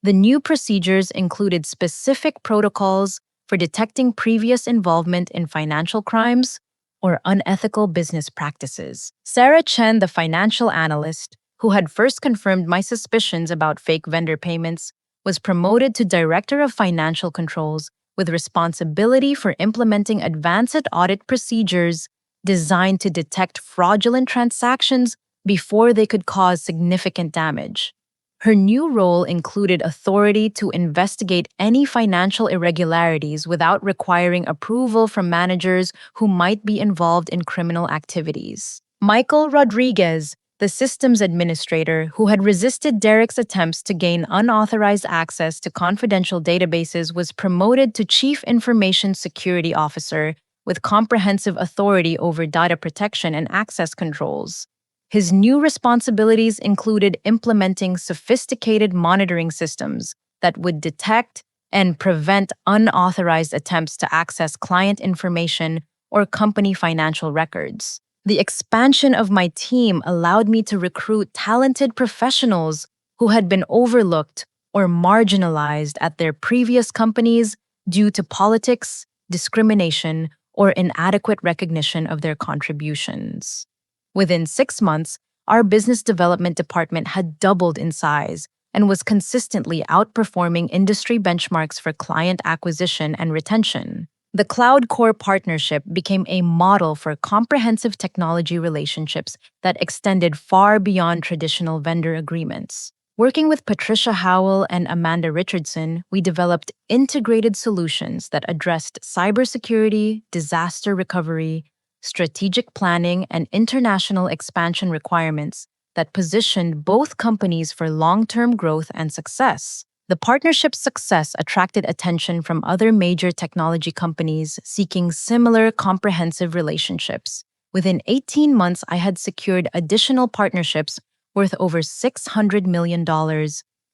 S1: The new procedures included specific protocols for detecting previous involvement in financial crimes or unethical business practices. Sarah Chen, the financial analyst, who had first confirmed my suspicions about fake vendor payments, was promoted to Director of Financial Controls with responsibility for implementing advanced audit procedures designed to detect fraudulent transactions before they could cause significant damage. Her new role included authority to investigate any financial irregularities without requiring approval from managers who might be involved in criminal activities. Michael Rodriguez, the systems administrator who had resisted Derek's attempts to gain unauthorized access to confidential databases, was promoted to Chief Information Security Officer with comprehensive authority over data protection and access controls. His new responsibilities included implementing sophisticated monitoring systems that would detect and prevent unauthorized attempts to access client information or company financial records. The expansion of my team allowed me to recruit talented professionals who had been overlooked or marginalized at their previous companies due to politics, discrimination, or inadequate recognition of their contributions. Within 6 months, our business development department had doubled in size and was consistently outperforming industry benchmarks for client acquisition and retention. The Cloud Core partnership became a model for comprehensive technology relationships that extended far beyond traditional vendor agreements. Working with Patricia Howell and Amanda Richardson, we developed integrated solutions that addressed cybersecurity, disaster recovery, strategic planning, and international expansion requirements that positioned both companies for long-term growth and success. The partnership's success attracted attention from other major technology companies seeking similar comprehensive relationships. Within 18 months, I had secured additional partnerships worth over $600 million,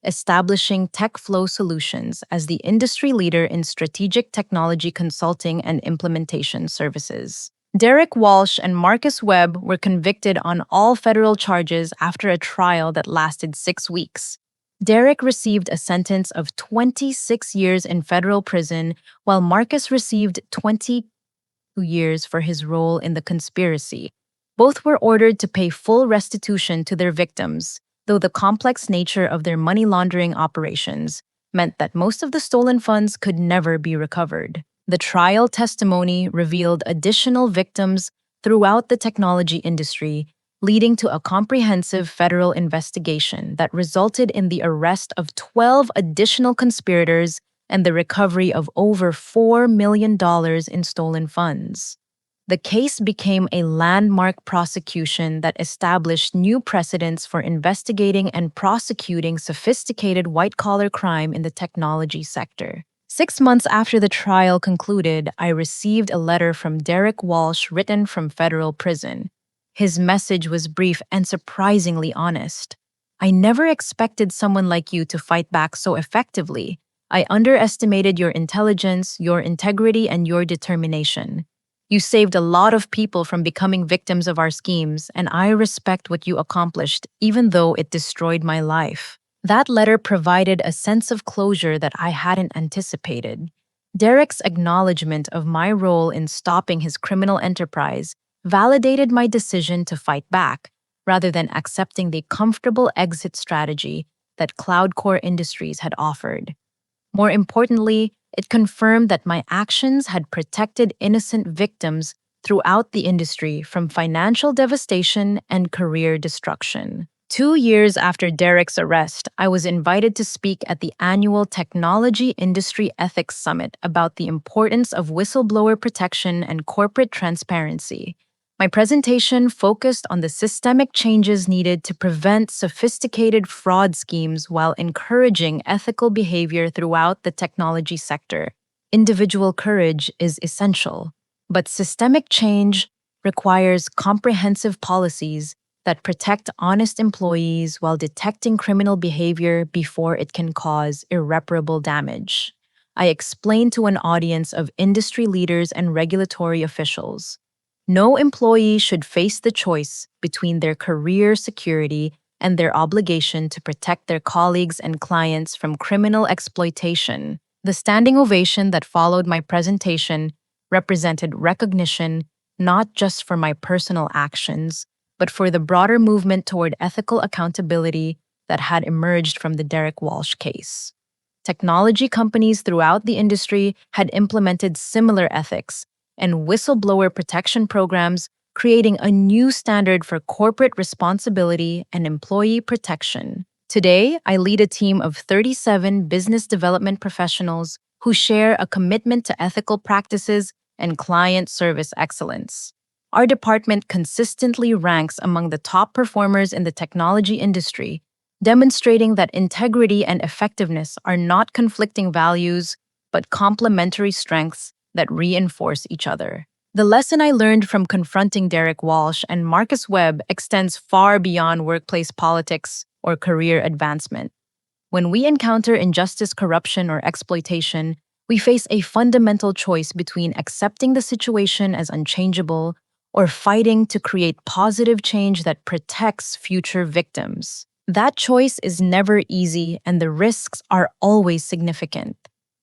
S1: establishing TechFlow Solutions as the industry leader in strategic technology consulting and implementation services. Derek Walsh and Marcus Webb were convicted on all federal charges after a trial that lasted 6 weeks. Derek received a sentence of 26 years in federal prison, while Marcus received 22 years for his role in the conspiracy. Both were ordered to pay full restitution to their victims, though the complex nature of their money laundering operations meant that most of the stolen funds could never be recovered. The trial testimony revealed additional victims throughout the technology industry, leading to a comprehensive federal investigation that resulted in the arrest of 12 additional conspirators and the recovery of over $4 million in stolen funds. The case became a landmark prosecution that established new precedents for investigating and prosecuting sophisticated white collar crime in the technology sector. 6 months after the trial concluded, I received a letter from Derek Walsh written from federal prison. His message was brief and surprisingly honest. I never expected someone like you to fight back so effectively. I underestimated your intelligence, your integrity, and your determination. You saved a lot of people from becoming victims of our schemes, and I respect what you accomplished, even though it destroyed my life. That letter provided a sense of closure that I hadn't anticipated. Derek's acknowledgement of my role in stopping his criminal enterprise validated my decision to fight back, rather than accepting the comfortable exit strategy that Cloud Core Industries had offered. More importantly, it confirmed that my actions had protected innocent victims throughout the industry from financial devastation and career destruction. 2 years after Derek's arrest, I was invited to speak at the annual Technology Industry Ethics Summit about the importance of whistleblower protection and corporate transparency. My presentation focused on the systemic changes needed to prevent sophisticated fraud schemes while encouraging ethical behavior throughout the technology sector. Individual courage is essential, but systemic change requires comprehensive policies that protect honest employees while detecting criminal behavior before it can cause irreparable damage. I explained to an audience of industry leaders and regulatory officials. No employee should face the choice between their career security and their obligation to protect their colleagues and clients from criminal exploitation. The standing ovation that followed my presentation represented recognition not just for my personal actions, but for the broader movement toward ethical accountability that had emerged from the Derek Walsh case. Technology companies throughout the industry had implemented similar ethics and whistleblower protection programs, creating a new standard for corporate responsibility and employee protection. Today, I lead a team of 37 business development professionals who share a commitment to ethical practices and client service excellence. Our department consistently ranks among the top performers in the technology industry, demonstrating that integrity and effectiveness are not conflicting values, but complementary strengths that reinforce each other. The lesson I learned from confronting Derek Walsh and Marcus Webb extends far beyond workplace politics or career advancement. When we encounter injustice, corruption, or exploitation, we face a fundamental choice between accepting the situation as unchangeable or fighting to create positive change that protects future victims. That choice is never easy, and the risks are always significant.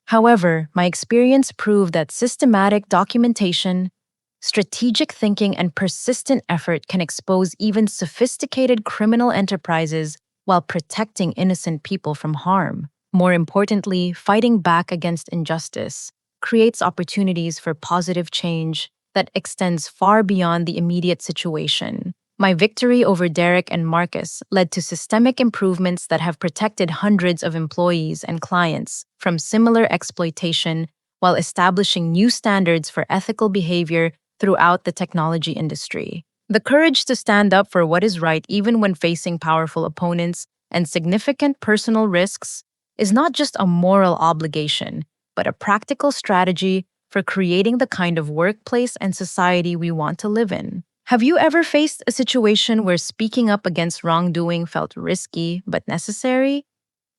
S1: However, my experience proved that systematic documentation, strategic thinking, and persistent effort can expose even sophisticated criminal enterprises while protecting innocent people from harm. More importantly, fighting back against injustice creates opportunities for positive change that extends far beyond the immediate situation. My victory over Derek and Marcus led to systemic improvements that have protected hundreds of employees and clients from similar exploitation while establishing new standards for ethical behavior throughout the technology industry. The courage to stand up for what is right even when facing powerful opponents and significant personal risks is not just a moral obligation, but a practical strategy for creating the kind of workplace and society we want to live in. Have you ever faced a situation where speaking up against wrongdoing felt risky but necessary?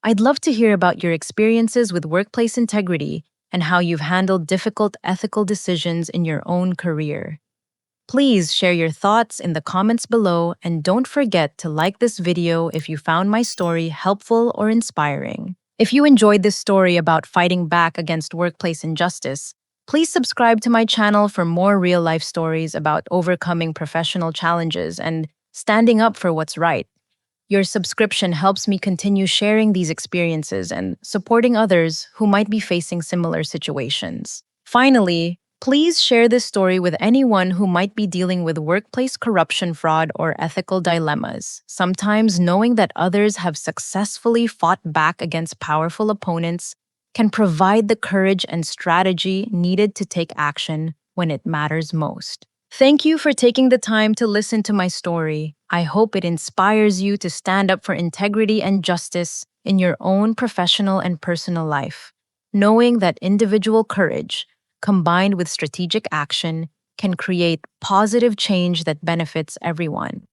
S1: I'd love to hear about your experiences with workplace integrity and how you've handled difficult ethical decisions in your own career. Please share your thoughts in the comments below, and don't forget to like this video if you found my story helpful or inspiring. If you enjoyed this story about fighting back against workplace injustice, please subscribe to my channel for more real-life stories about overcoming professional challenges and standing up for what's right. Your subscription helps me continue sharing these experiences and supporting others who might be facing similar situations. Finally, please share this story with anyone who might be dealing with workplace corruption, fraud, or ethical dilemmas. Sometimes knowing that others have successfully fought back against powerful opponents can provide the courage and strategy needed to take action when it matters most. Thank you for taking the time to listen to my story. I hope it inspires you to stand up for integrity and justice in your own professional and personal life. Knowing that individual courage, combined with strategic action, can create positive change that benefits everyone.